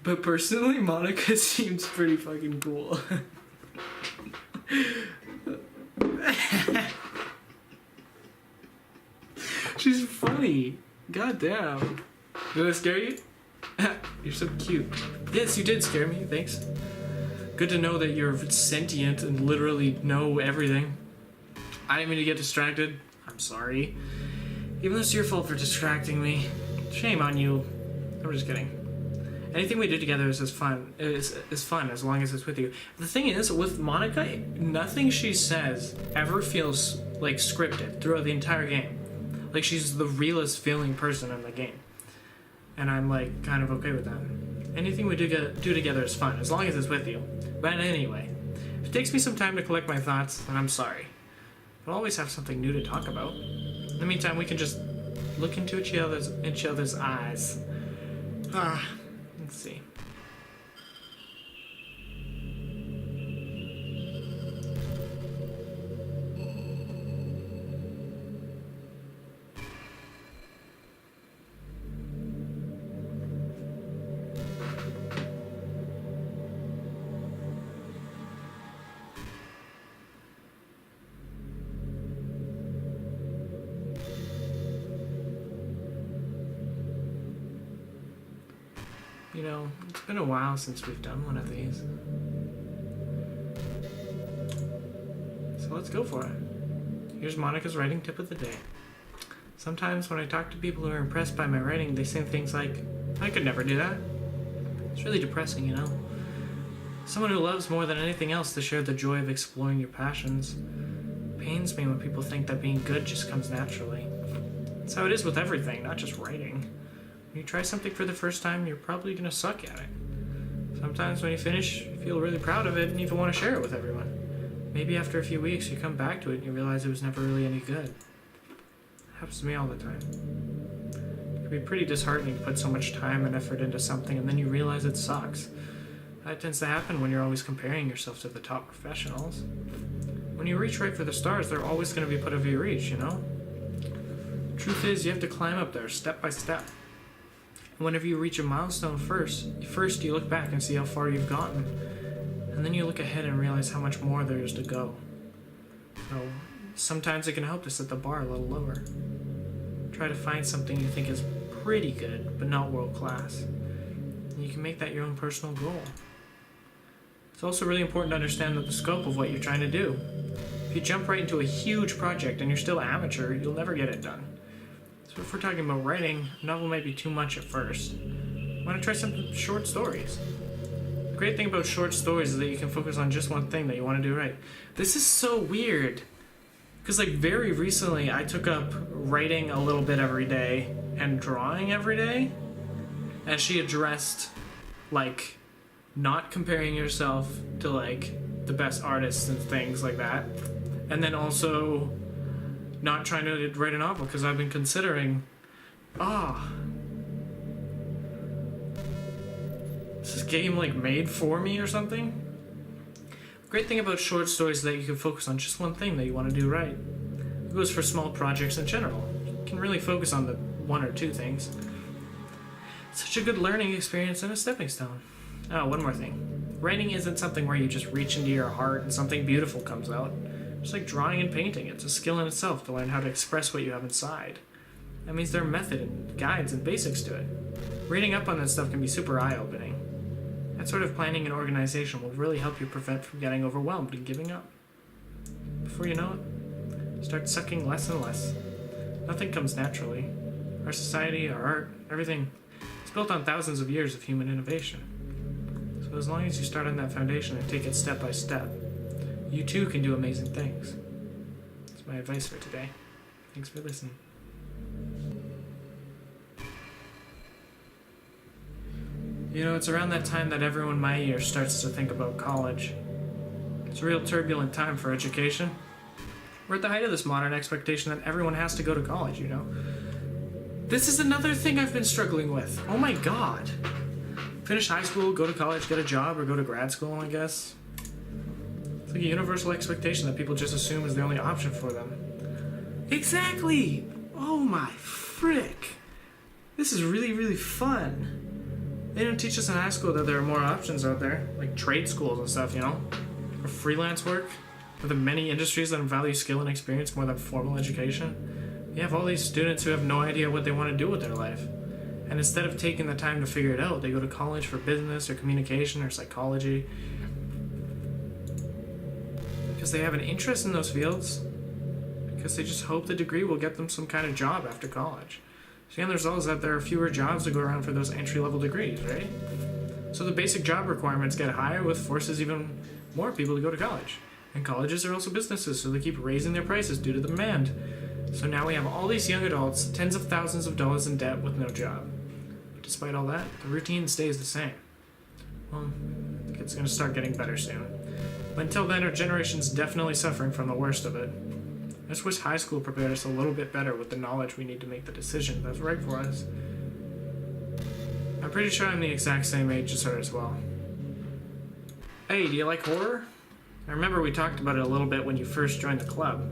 but personally, Monika seems pretty fucking cool. She's funny. God damn. Did I scare you? You're so cute. Yes, you did scare me. Thanks. Good to know that you're sentient and literally know everything. I didn't mean to get distracted. I'm sorry. Even though it's your fault for distracting me. Shame on you. I'm just kidding. Anything we do together is fun. Is fun as long as it's with you. The thing is, with Monika, nothing she says ever feels like scripted throughout the entire game. Like, she's the realest feeling person in the game. And I'm, like, kind of okay with that. Anything we do together is fun, as long as it's with you. But anyway, if it takes me some time to collect my thoughts, then I'm sorry. We'll always have something new to talk about. In the meantime, we can just look into each other's eyes. Let's see. You know, it's been a while since we've done one of these. So let's go for it. Here's Monika's writing tip of the day. Sometimes when I talk to people who are impressed by my writing, they say things like, I could never do that. It's really depressing, you know? Someone who loves more than anything else to share the joy of exploring your passions. It pains me when people think that being good just comes naturally. That's how it is with everything, not just writing. When you try something for the first time, you're probably going to suck at it. Sometimes when you finish, you feel really proud of it and even want to share it with everyone. Maybe after a few weeks, you come back to it and you realize it was never really any good. It happens to me all the time. It can be pretty disheartening to put so much time and effort into something and then you realize it sucks. That tends to happen when you're always comparing yourself to the top professionals. When you reach right for the stars, they're always going to be put out of your reach, you know? Truth is, you have to climb up there step by step. Whenever you reach a milestone first you look back and see how far you've gotten. And then you look ahead and realize how much more there is to go. So, sometimes it can help to set the bar a little lower. Try to find something you think is pretty good, but not world class. And you can make that your own personal goal. It's also really important to understand the scope of what you're trying to do. If you jump right into a huge project and you're still amateur, you'll never get it done. So if we're talking about writing, a novel might be too much at first. I want to try some short stories. The great thing about short stories is that you can focus on just one thing that you want to do right. This is so weird. Because, like, very recently I took up writing a little bit every day and drawing every day. And she addressed, like, not comparing yourself to, like, the best artists and things like that. And then also not trying to write a novel, because I've been considering, is this game, like, made for me or something? Great thing about short stories is that you can focus on just one thing that you want to do right. It goes for small projects in general. You can really focus on the one or two things. Such a good learning experience and a stepping stone. Oh, one more thing. Writing isn't something where you just reach into your heart and something beautiful comes out. It's like drawing and painting. It's a skill in itself to learn how to express what you have inside. That means there are method and guides and basics to it. Reading up on that stuff can be super eye-opening. That sort of planning and organization will really help you prevent from getting overwhelmed and giving up. Before you know it, start sucking less and less. Nothing comes naturally. Our society, our art, everything is built on thousands of years of human innovation. So as long as you start on that foundation and take it step by step, you too can do amazing things. That's my advice for today. Thanks for listening. You know, it's around that time that everyone my year starts to think about college. It's a real turbulent time for education. We're at the height of this modern expectation that everyone has to go to college, you know? This is another thing I've been struggling with. Oh my god. Finish high school, go to college, get a job, or go to grad school, I guess. It's like a universal expectation that people just assume is the only option for them. Exactly! Oh my frick. This is really, really fun. They don't teach us in high school that there are more options out there, like trade schools and stuff, you know? Or freelance work, with the many industries that value skill and experience more than formal education. You have all these students who have no idea what they want to do with their life. And instead of taking the time to figure it out, they go to college for business or communication or psychology. Because they have an interest in those fields. Because they just hope the degree will get them some kind of job after college. So the end result is that there are fewer jobs to go around for those entry-level degrees, right? So the basic job requirements get higher, which forces even more people to go to college. And colleges are also businesses, so they keep raising their prices due to the demand. So now we have all these young adults, tens of thousands of dollars in debt with no job. But despite all that, the routine stays the same. Well, I think it's going to start getting better soon. But until then, our generation's definitely suffering from the worst of it. I just wish high school prepared us a little bit better with the knowledge we need to make the decision that's right for us. I'm pretty sure I'm the exact same age as her as well. Hey, do you like horror? I remember we talked about it a little bit when you first joined the club.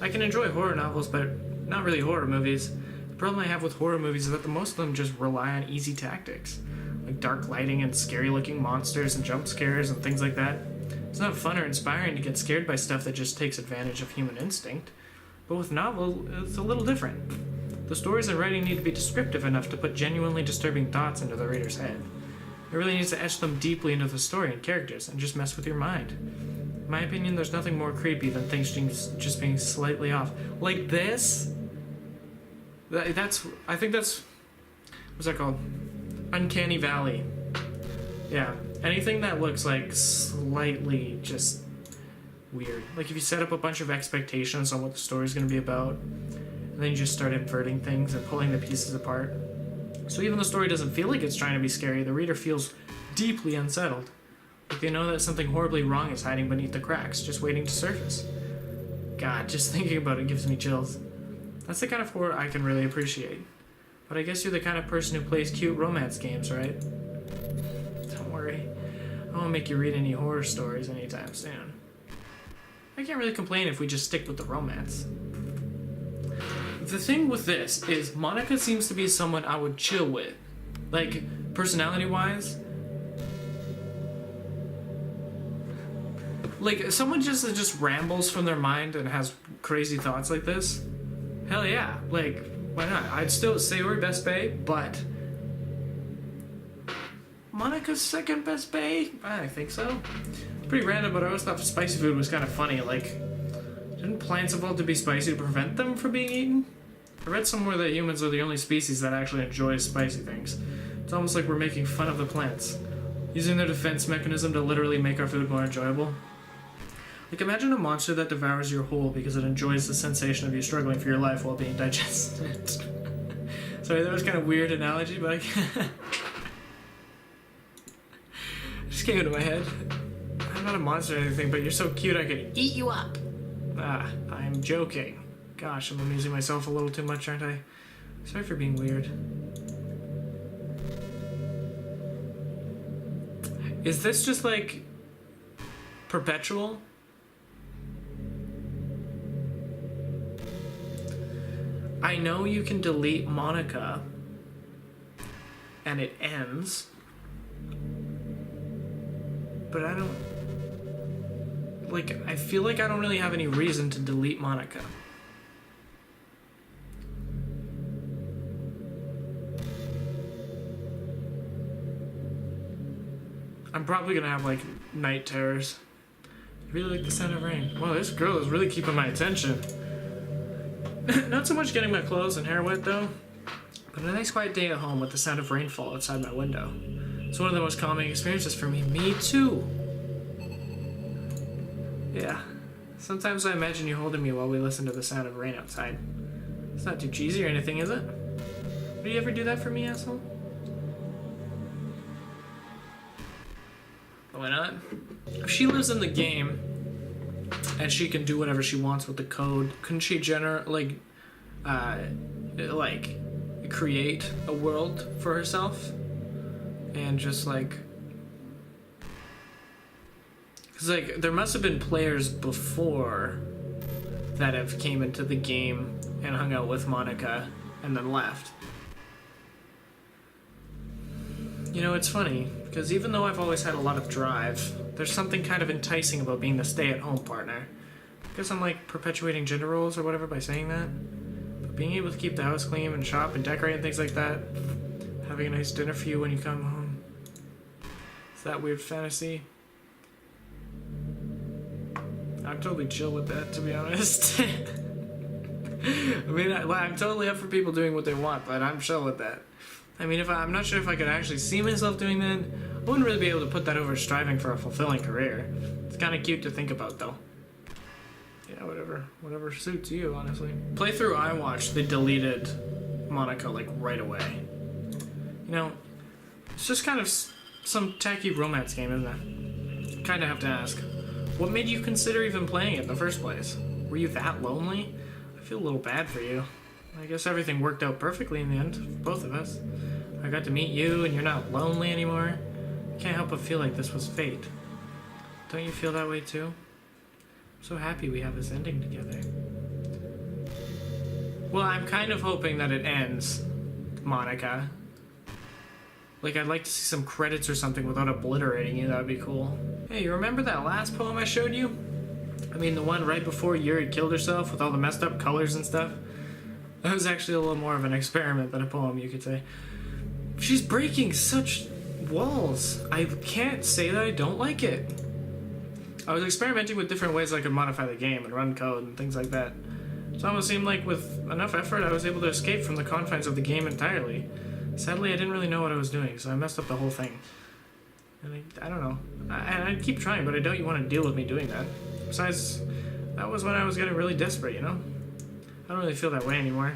I can enjoy horror novels, but not really horror movies. The problem I have with horror movies is that most of them just rely on easy tactics, like dark lighting and scary-looking monsters and jump scares and things like that. It's not fun or inspiring to get scared by stuff that just takes advantage of human instinct. But with novels, it's a little different. The stories and writing need to be descriptive enough to put genuinely disturbing thoughts into the reader's head. It really needs to etch them deeply into the story and characters and just mess with your mind. In my opinion, there's nothing more creepy than things just being slightly off. Like this? I think that's, what's that called? Uncanny Valley. Yeah, anything that looks like slightly just weird. Like if you set up a bunch of expectations on what the story's going to be about, and then you just start inverting things and pulling the pieces apart. So even the story doesn't feel like it's trying to be scary, the reader feels deeply unsettled. Like they know that something horribly wrong is hiding beneath the cracks, just waiting to surface. God, just thinking about it gives me chills. That's the kind of horror I can really appreciate. But I guess you're the kind of person who plays cute romance games, right? Don't worry. I won't make you read any horror stories anytime soon. I can't really complain if we just stick with the romance. The thing with this is Monika seems to be someone I would chill with. Like, personality-wise. Like, someone just rambles from their mind and has crazy thoughts like this. Hell yeah. Like, why not? I'd still say we're best bae, but Monika's second best bae? I think so. It's pretty random, but I always thought spicy food was kind of funny. Like, didn't plants evolve to be spicy to prevent them from being eaten? I read somewhere that humans are the only species that actually enjoys spicy things. It's almost like we're making fun of the plants, using their defense mechanism to literally make our food more enjoyable. Like, imagine a monster that devours your whole because it enjoys the sensation of you struggling for your life while being digested. Sorry, that was kind of weird analogy, but it just came into my head. I'm not a monster or anything, but you're so cute I could eat you up. I'm joking. Gosh, I'm amusing myself a little too much, aren't I? Sorry for being weird. Is this just like perpetual? I know you can delete Monika and it ends, but I don't, like, I feel like I don't really have any reason to delete Monika. I'm probably gonna have like night terrors. I really like the sound of rain. Wow, this girl is really keeping my attention. Not so much getting my clothes and hair wet though, but a nice quiet day at home with the sound of rainfall outside my window. It's one of the most calming experiences for me. Me too. Yeah. Sometimes I imagine you holding me while we listen to the sound of rain outside. It's not too cheesy or anything, is it? Would you ever do that for me, asshole? Why not? If she lives in the game and she can do whatever she wants with the code, couldn't she create a world for herself and just like, because like there must have been players before that have came into the game and hung out with Monika and then left. You know, it's funny, because even though I've always had a lot of drive, there's something kind of enticing about being the stay-at-home partner. I guess I'm like perpetuating gender roles or whatever by saying that. But being able to keep the house clean and shop and decorate and things like that, having a nice dinner for you when you come home, it's that weird fantasy. I'm totally chill with that, to be honest. I mean, I'm totally up for people doing what they want, but I'm chill with that. I mean, I'm not sure if I could actually see myself doing that. I wouldn't really be able to put that over striving for a fulfilling career. It's kind of cute to think about, though. Yeah, whatever suits you, honestly. Playthrough I watched, they deleted Monika, like, right away. You know, it's just kind of some tacky romance game, isn't it? Kind of have to ask, what made you consider even playing it in the first place? Were you that lonely? I feel a little bad for you. I guess everything worked out perfectly in the end, for both of us. I got to meet you, and you're not lonely anymore. I can't help but feel like this was fate. Don't you feel that way too? I'm so happy we have this ending together. Well, I'm kind of hoping that it ends, Monika. Like, I'd like to see some credits or something without obliterating you. That would be cool. Hey, you remember that last poem I showed you? I mean, the one right before Yuri killed herself with all the messed up colors and stuff? That was actually a little more of an experiment than a poem, you could say. She's breaking such walls. I can't say that I don't like it. I was experimenting with different ways I could modify the game and run code and things like that. It almost seemed like with enough effort I was able to escape from the confines of the game entirely. Sadly, I didn't really know what I was doing, so I messed up the whole thing. And I don't know. I'd keep trying, but I doubt you want to deal with me doing that. Besides, that was when I was getting really desperate, you know? I don't really feel that way anymore.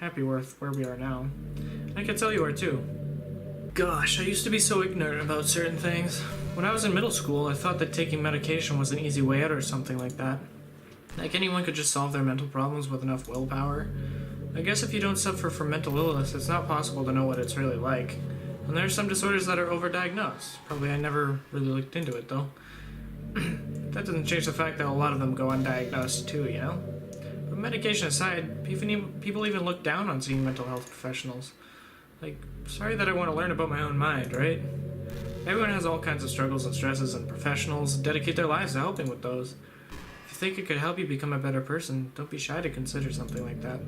Happy with where we are now. I can tell you are too. Gosh, I used to be so ignorant about certain things. When I was in middle school, I thought that taking medication was an easy way out or something like that. Like anyone could just solve their mental problems with enough willpower. I guess if you don't suffer from mental illness, it's not possible to know what it's really like. And there are some disorders that are overdiagnosed. Probably I never really looked into it though. That doesn't change the fact that a lot of them go undiagnosed too, you know? But medication aside, people even look down on seeing mental health professionals. Like, sorry that I want to learn about my own mind, right? Everyone has all kinds of struggles and stresses, and professionals dedicate their lives to helping with those. If you think it could help you become a better person, don't be shy to consider something like that.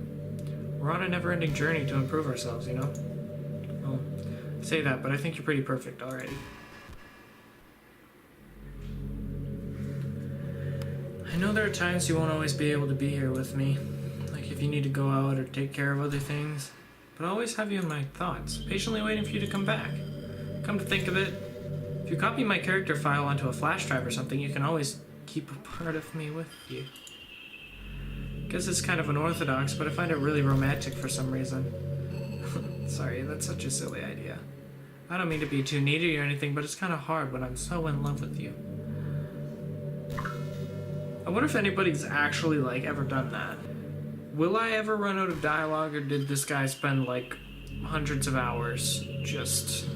We're on a never-ending journey to improve ourselves, you know? Well, I say that, but I think you're pretty perfect already. I know there are times you won't always be able to be here with me, like if you need to go out or take care of other things, but I always have you in my thoughts, patiently waiting for you to come back. Come to think of it, if you copy my character file onto a flash drive or something, you can always keep a part of me with you. Guess it's kind of unorthodox, but I find it really romantic for some reason. Sorry, that's such a silly idea. I don't mean to be too needy or anything, but it's kind of hard when I'm so in love with you. I wonder if anybody's actually, like, ever done that. Will I ever run out of dialogue, or did this guy spend, like, hundreds of hours just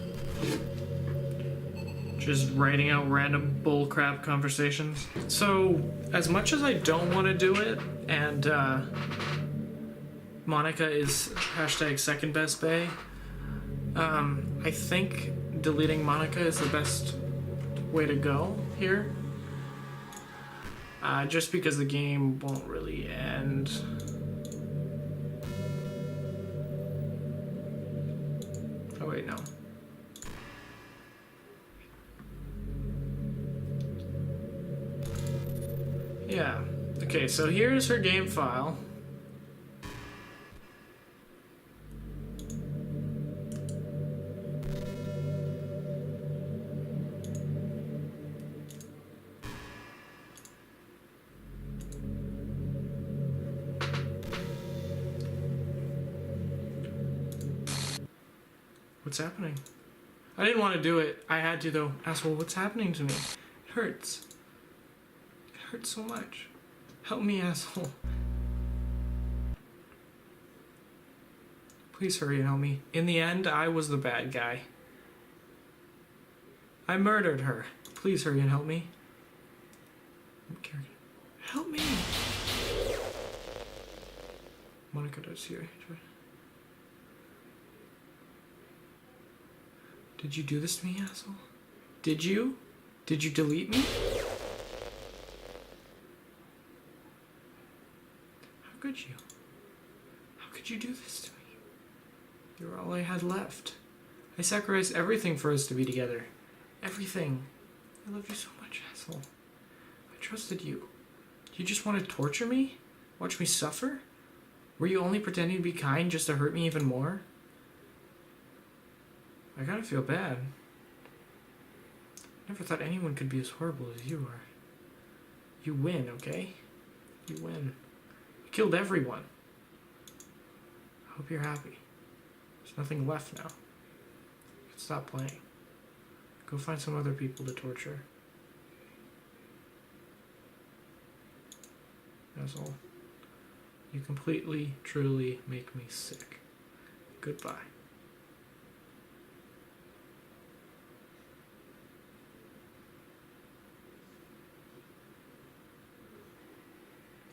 writing out random bullcrap conversations? So, as much as I don't want to do it, and Monika is hashtag second best bae, I think deleting Monika is the best way to go here. Just because the game won't really end. Oh wait, no. Yeah. Okay, so here's her game file. What's happening? I didn't want to do it. I had to though. Asshole, what's happening to me? It hurts. It hurts so much. Help me, asshole. Please hurry and help me. In the end, I was the bad guy. I murdered her. Please hurry and help me. Help me. Monika does here. Did you do this to me, asshole? Did you? Did you delete me? How could you? How could you do this to me? You were all I had left. I sacrificed everything for us to be together. Everything. I loved you so much, asshole. I trusted you. You just want to torture me? Watch me suffer? Were you only pretending to be kind just to hurt me even more? I gotta feel bad. Never thought anyone could be as horrible as you are. You win, okay? You win. You killed everyone. I hope you're happy. There's nothing left now. You can stop playing. Go find some other people to torture. That's all. You completely, truly make me sick. Goodbye.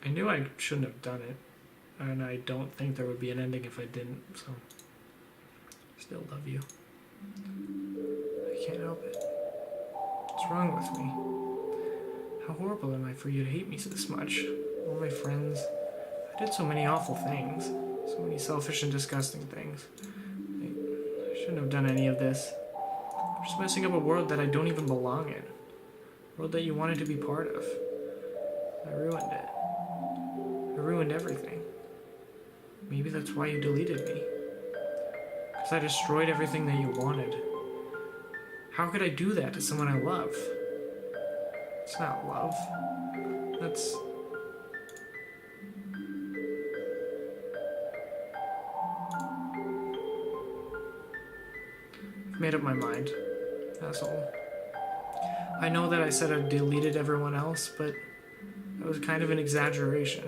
I knew I shouldn't have done it, and I don't think there would be an ending if I didn't, so I still love you. I can't help it. What's wrong with me? How horrible am I for you to hate me this much? All my friends. I did so many awful things, so many selfish and disgusting things. I shouldn't have done any of this. I'm just messing up a world that I don't even belong in. A world that you wanted to be part of. I ruined it. I ruined everything. Maybe that's why you deleted me. Because I destroyed everything that you wanted. How could I do that to someone I love? It's not love. That's... I've made up my mind. That's all. I know that I said I deleted everyone else, but that was kind of an exaggeration.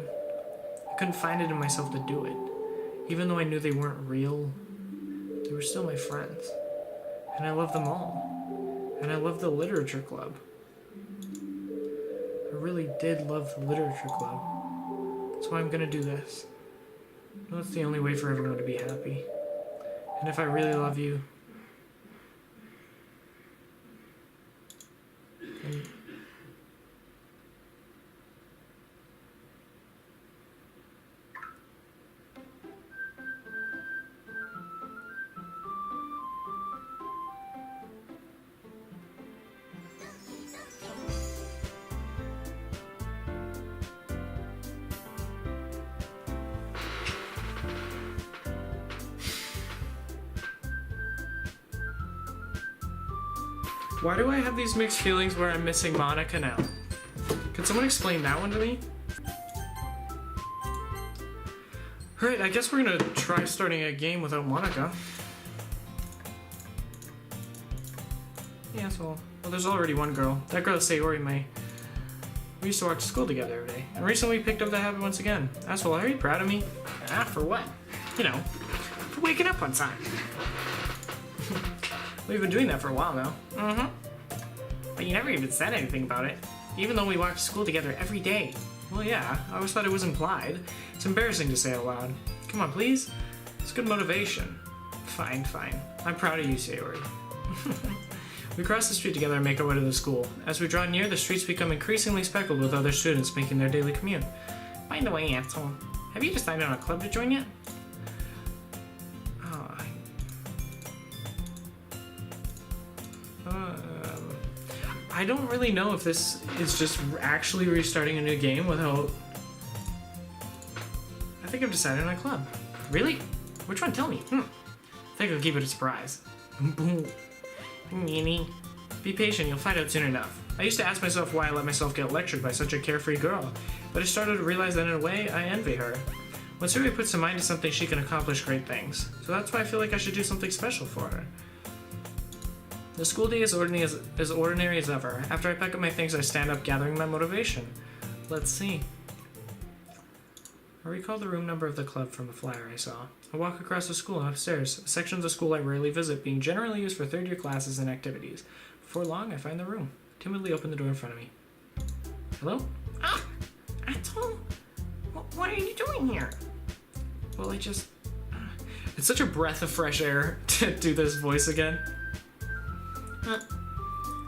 I couldn't find it in myself to do it. Even though I knew they weren't real, they were still my friends. And I love them all. And I love the literature club. I really did love the literature club. That's why I'm gonna do this. I know it's the only way for everyone to be happy. And if I really love you, then why do I have these mixed feelings where I'm missing Monika now? Could someone explain that one to me? Alright, I guess we're gonna try starting a game without Monika. Yeah, so... Well, there's already one girl. That girl, Sayori, we used to walk to school together every day. And recently we picked up the habit once again. Asshole, are you proud of me? Ah, for what? You know, for waking up on time. We've been doing that for a while now. Mm-hmm. But you never even said anything about it, even though we walk to school together every day. Well, yeah, I always thought it was implied. It's embarrassing to say out loud. Come on, please. It's good motivation. Fine, fine. I'm proud of you, Sayori. We cross the street together and make our way to the school. As we draw near, the streets become increasingly speckled with other students making their daily commute. By the way, asshole, have you decided on a club to join yet? I don't really know if this is just actually restarting a new game without... I think I've decided on a club. Really? Which one? Tell me. I think I'll keep it a surprise. Be patient, you'll find out soon enough. I used to ask myself why I let myself get lectured by such a carefree girl, but I started to realize that in a way, I envy her. When Suri puts her mind to something, she can accomplish great things. So that's why I feel like I should do something special for her. The school day is ordinary as ever. After I pack up my things, I stand up, gathering my motivation. Let's see. I recall the room number of the club from the flyer I saw. I walk across the school and upstairs, a section of the school I rarely visit, being generally used for third-year classes and activities. Before long, I find the room. Timidly open the door in front of me. Hello? Ah! Asshole! What are you doing here? Well, it's such a breath of fresh air to do this voice again.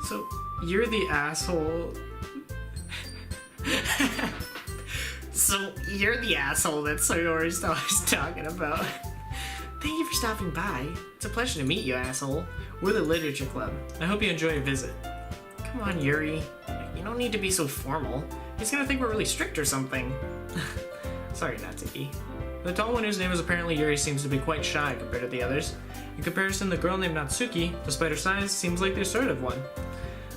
So, you're the asshole... So, you're the asshole that Sayori's always talking about. Thank you for stopping by. It's a pleasure to meet you, asshole. We're the Literature Club. I hope you enjoy your visit. Come on, Yuri. You don't need to be so formal. He's gonna think we're really strict or something. Sorry, Natsuki. The tall one whose name is apparently Yuri seems to be quite shy compared to the others. In comparison, the girl named Natsuki, despite her size, seems like the assertive one.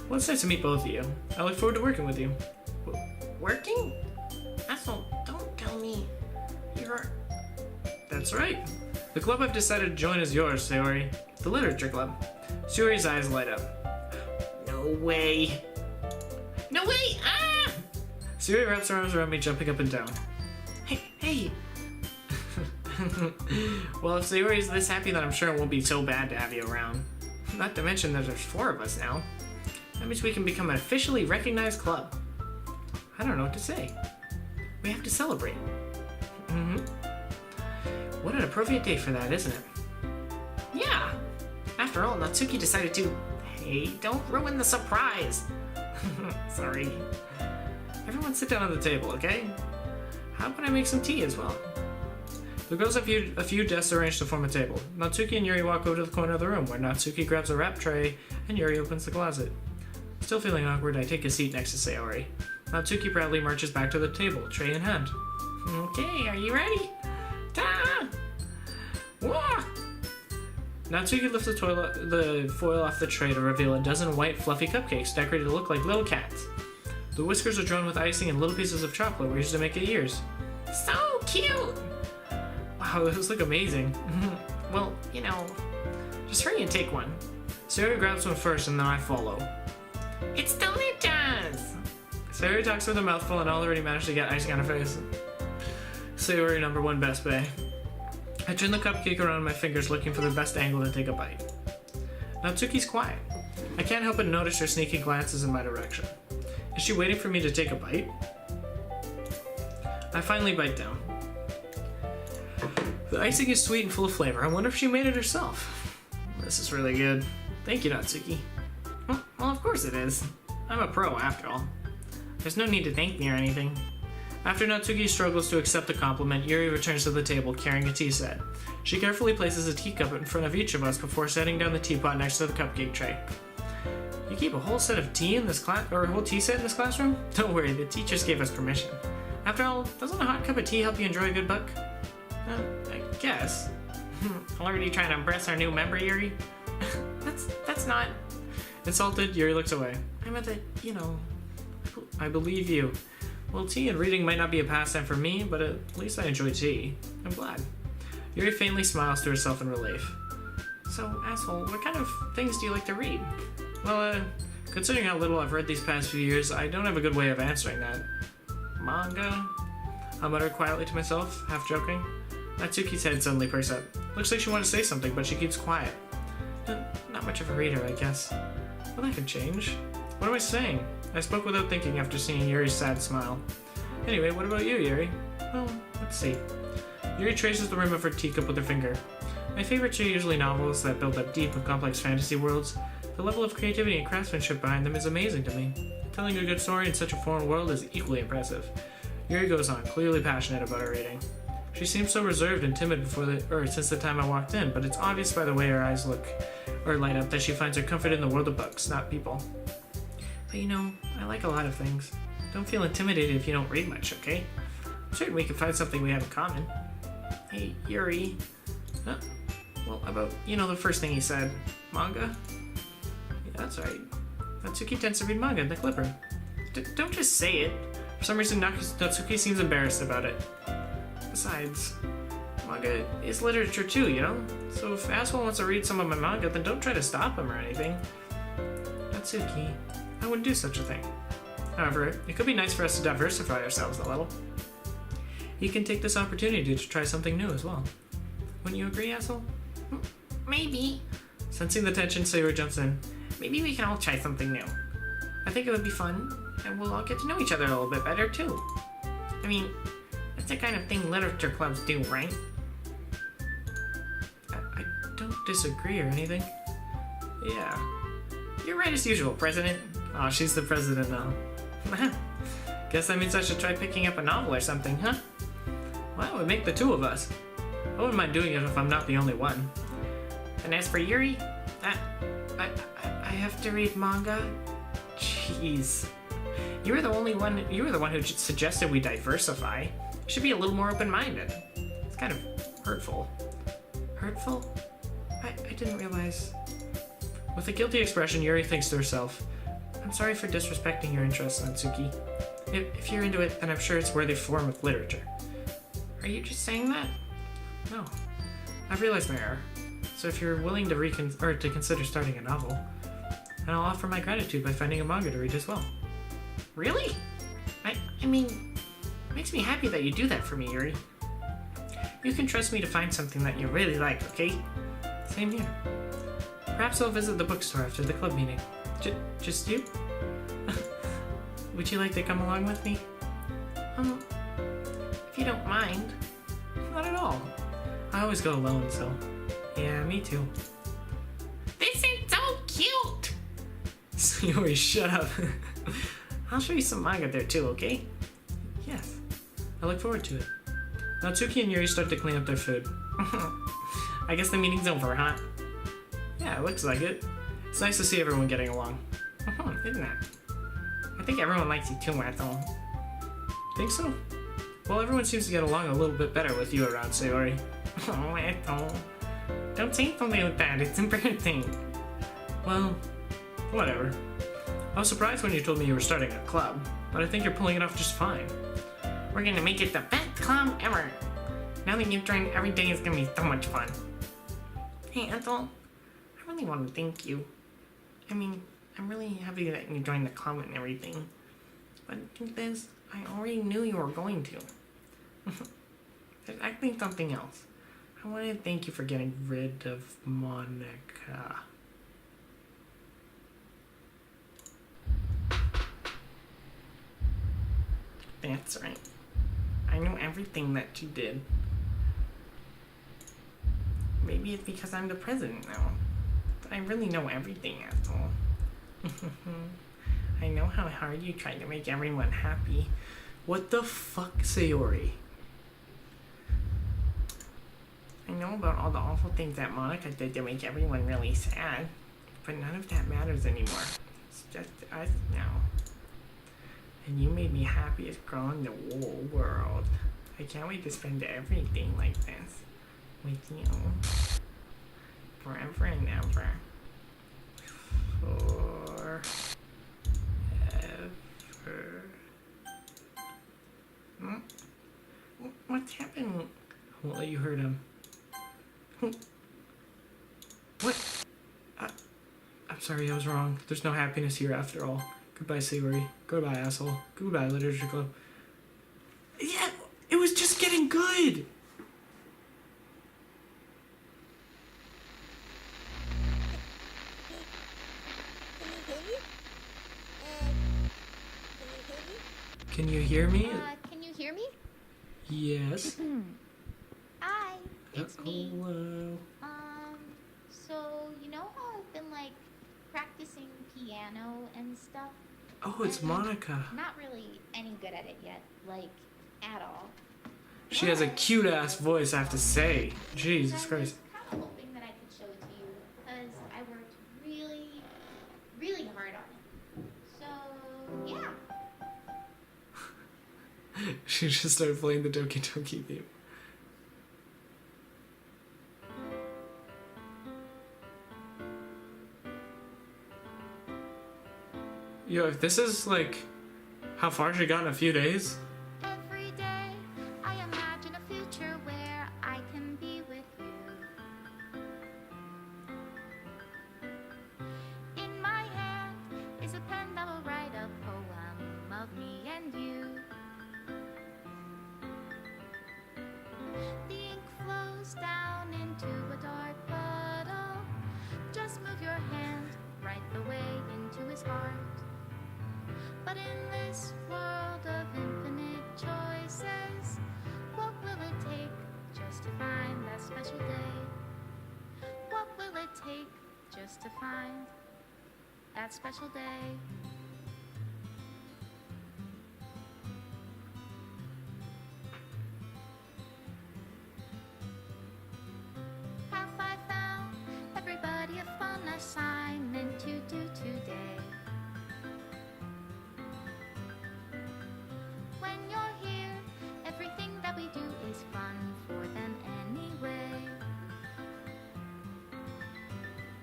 Well, it's nice to meet both of you. I look forward to working with you. Working? Asshole, don't tell me you're... That's right. The club I've decided to join is yours, Sayori. The Literature Club. Sayori's eyes light up. No way. No way! Ah! Sayori wraps her arms around me, jumping up and down. Hey! Well, if Sayori's this happy, then I'm sure it won't be so bad to have you around. Not to mention that there's 4 of us now. That means we can become an officially recognized club. I don't know what to say. We have to celebrate. What an appropriate day for that, isn't it? Yeah! After all, Natsuki decided to... Hey, don't ruin the surprise! Sorry. Everyone sit down at the table, okay? How about I make some tea as well? The girls have a few desks arranged to form a table. Natsuki and Yuri walk over to the corner of the room, where Natsuki grabs a wrap tray and Yuri opens the closet. Still feeling awkward, I take a seat next to Sayori. Natsuki proudly marches back to the table, tray in hand. Okay, are you ready? Ta! Wah! Natsuki lifts the foil off the tray to reveal a dozen white, fluffy cupcakes decorated to look like little cats. The whiskers are drawn with icing and little pieces of chocolate were used to make the ears. So cute! Wow, those look amazing. Well, you know, just hurry and take one. Sayori grabs one first and then I follow. It's delicious! Sayori talks with a mouthful and already managed to get icing on her face. Sayori #1 best bay. I turn the cupcake around my fingers looking for the best angle to take a bite. Natsuki's quiet. I can't help but notice her sneaky glances in my direction. Is she waiting for me to take a bite? I finally bite down. The icing is sweet and full of flavor. I wonder if she made it herself. This is really good. Thank you, Natsuki. Well, of course it is. I'm a pro, after all. There's no need to thank me or anything. After Natsuki struggles to accept the compliment, Yuri returns to the table carrying a tea set. She carefully places a teacup in front of each of us before setting down the teapot next to the cupcake tray. You keep a whole set of tea in this class, or a whole tea set in this classroom? Don't worry, the teachers gave us permission. After all, doesn't a hot cup of tea help you enjoy a good book? I guess. Already trying to impress our new member, Yuri? That's not... Insulted, Yuri looks away. I meant that, I believe you. Well, tea and reading might not be a pastime for me, but at least I enjoy tea. I'm glad. Yuri faintly smiles to herself in relief. So, asshole, what kind of things do you like to read? Well, considering how little I've read these past few years, I don't have a good way of answering that. Manga? I muttered quietly to myself, half joking. Natsuki's head suddenly perks up. Looks like she wanted to say something, but she keeps quiet. Not much of a reader, I guess. Well, that could change. What am I saying? I spoke without thinking after seeing Yuri's sad smile. Anyway, what about you, Yuri? Well, let's see. Yuri traces the rim of her teacup with her finger. My favorites are usually novels that build up deep and complex fantasy worlds. The level of creativity and craftsmanship behind them is amazing to me. Telling a good story in such a foreign world is equally impressive. Yuri goes on, clearly passionate about her reading. She seems so reserved and timid since the time I walked in, but it's obvious by the way her eyes light up that she finds her comfort in the world of books, not people. But I like a lot of things. Don't feel intimidated if you don't read much, okay? I'm certain we can find something we have in common. Hey, Yuri. Huh? Well, about, the first thing he said. Manga? Yeah, that's right. Natsuki tends to read manga in the clipper. Don't just say it. For some reason, Natsuki seems embarrassed about it. Besides, manga is literature too, So if Asshole wants to read some of my manga, then don't try to stop him or anything. Natsuki, I wouldn't do such a thing. However, it could be nice for us to diversify ourselves a little. You can take this opportunity to try something new as well. Wouldn't you agree, Asshole? Maybe. Sensing the tension, Sayori jumps in. Maybe we can all try something new. I think it would be fun, and we'll all get to know each other a little bit better too. I mean, that's the kind of thing literature clubs do, right? I don't disagree or anything. Yeah. You're right as usual, President. Oh, she's the president now. Guess that means I should try picking up a novel or something, huh? Well, that would make the two of us. I wouldn't mind doing it if I'm not the only one. And as for Yuri, I have to read manga? Jeez. You were the one who suggested we diversify. You should be a little more open-minded. It's kind of hurtful. Hurtful? I didn't realize. With a guilty expression, Yuri thinks to herself, I'm sorry for disrespecting your interests, Natsuki. If you're into it, then I'm sure it's a worthy form of literature. Are you just saying that? No. I've realized my error. So if you're willing to consider starting a novel, then I'll offer my gratitude by finding a manga to read as well. Really? I mean, it makes me happy that you do that for me, Yuri. You can trust me to find something that you really like, okay? Same here. Perhaps I'll visit the bookstore after the club meeting. Just you? Would you like to come along with me? If you don't mind. Not at all. I always go alone, so... Yeah, me too. This is so cute! Sayori, shut up. I'll show you some manga there too, okay? Yes. I look forward to it. Natsuki and Yuri start to clean up their food. I guess the meeting's over, huh? Yeah, it looks like it. It's nice to see everyone getting along. Isn't it? I think everyone likes you too, Ethel. Think so? Well, everyone seems to get along a little bit better with you around, Sayori. Oh, Ethel. Don't say something like that, it's embarrassing. Well, whatever. I was surprised when you told me you were starting a club, but I think you're pulling it off just fine. We're gonna make it the best club ever. Now that you've joined, every day is gonna be so much fun. Hey, Ethel, I really want to thank you. I mean, I'm really happy that you joined the club and everything. But the truth is, I already knew you were going to. There's actually something else. I want to thank you for getting rid of Monika. That's right. I knew everything that she did. Maybe it's because I'm the president now. But I really know everything, asshole. I know how hard you tried to make everyone happy. What the fuck, Sayori? I know about all the awful things that Monika did to make everyone really sad. But none of that matters anymore. It's just us now. And you made me happiest girl in the whole world. I can't wait to spend everything like this with you. Forever and ever. Forever. happened? I won't let you hurt him. What? I'm sorry, I was wrong. There's no happiness here after all. Goodbye, Sayori. Goodbye, asshole. Goodbye, Literature Club. Yeah, it was just getting good. Can you hear me? Can you hear me? Yes. Hi, it's me. Hello. So you know how I've been like practicing piano and stuff? Oh, it's Monika. Not really any good at it yet, like at all. She has a cute ass voice, I have to say. Jesus I was Christ. kind of hoping that I could show it to you because I worked really, really hard on it. So yeah. She just started playing the Doki Doki theme. Yo, if this is like how far she got in a few days. Every day I imagine a future where I can be with you. In my hand is a pen that will write a poem of me and you. The ink flows down into a dark puddle. Just move your hand right the way into his heart. But in this world of infinite choices, what will it take just to find that special day? What will it take just to find that special day? Have I found everybody a fun assignment to do today? When you're here, everything that we do is fun for them anyway.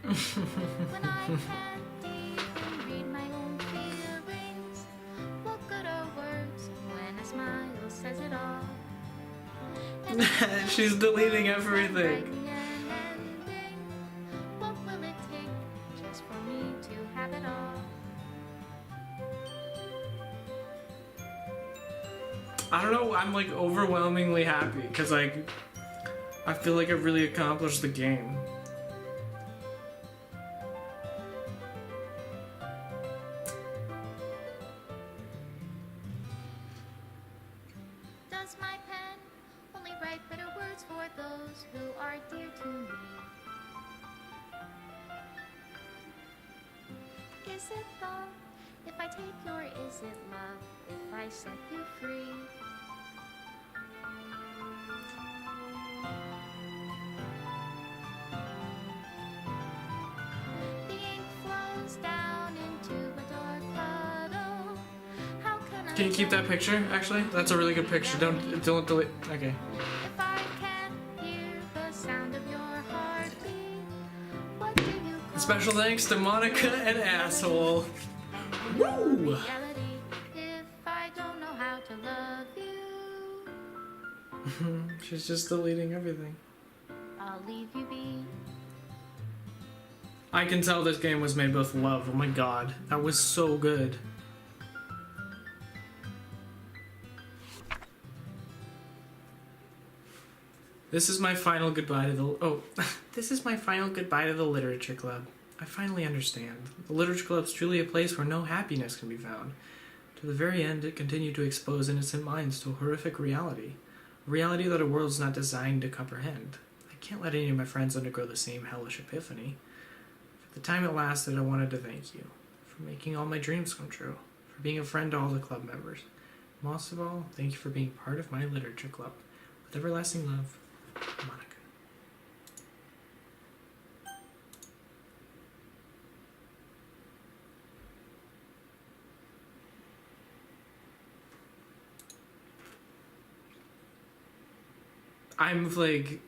When I can't even read my own feelings, what good are words when a smile says it all? And She's deleting everything. writing an ending. What will it take just for me to have it all? I don't know, I'm like overwhelmingly happy because like I feel like I've really accomplished the game. Does my pen only write better words for those who are dear to me? Is it love if I take you, or is it love if I set you free? The ink flows down into a dark puddle. How Can you keep that picture, actually? That's a really good picture. Don't delete. Okay. If I can't hear the sound of your heartbeat, what do you call Special thanks to Monika and Asshole. Woo! reality? If I don't know how to love you, She's just deleting everything. I'll leave you be. I can tell this game was made with love. Oh my god. That was so good. This is my final goodbye to the this is my final goodbye to the Literature Club. I finally understand. The Literature Club is truly a place where no happiness can be found. To the very end, it continued to expose innocent minds to a horrific reality. A reality that our world is not designed to comprehend. I can't let any of my friends undergo the same hellish epiphany. For the time it lasted, I wanted to thank you. For making all my dreams come true. For being a friend to all the club members. Most of all, thank you for being part of my Literature Club. With everlasting love, Monika. I'm like,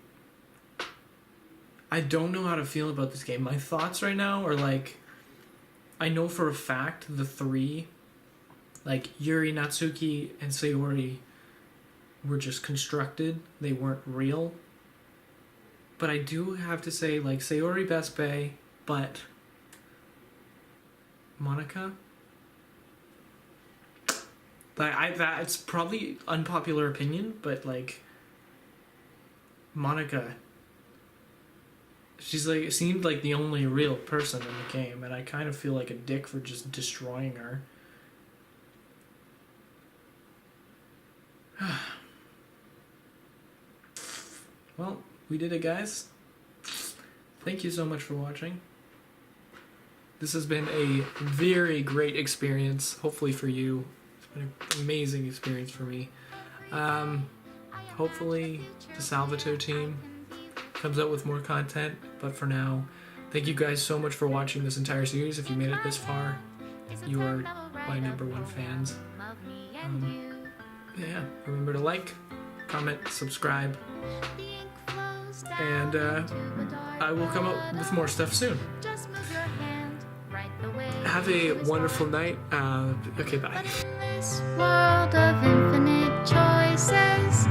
I don't know how to feel about this game. My thoughts right now are like, I know for a fact the three, like Yuri, Natsuki, and Sayori, were just constructed. They weren't real. But I do have to say, like, Sayori Best Bay, but Monika? Like, that's probably unpopular opinion, but, like, Monika, she's, like, seemed like the only real person in the game, and I kind of feel like a dick for just destroying her. Well, we did it, guys. Thank you so much for watching. This has been a very great experience, hopefully for you. It's been an amazing experience for me. Hopefully the Salvato team comes out with more content, but for now, thank you guys so much for watching this entire series. If you made it this far, you are my #1 fans. Yeah, remember to like, comment, subscribe, and I will come up with more stuff soon. Have a wonderful night. Okay, bye. In this world of infinite choices,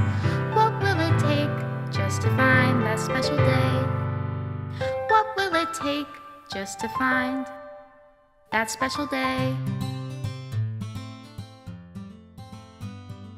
what will it take just to find that special day? What will it take just to find that special day?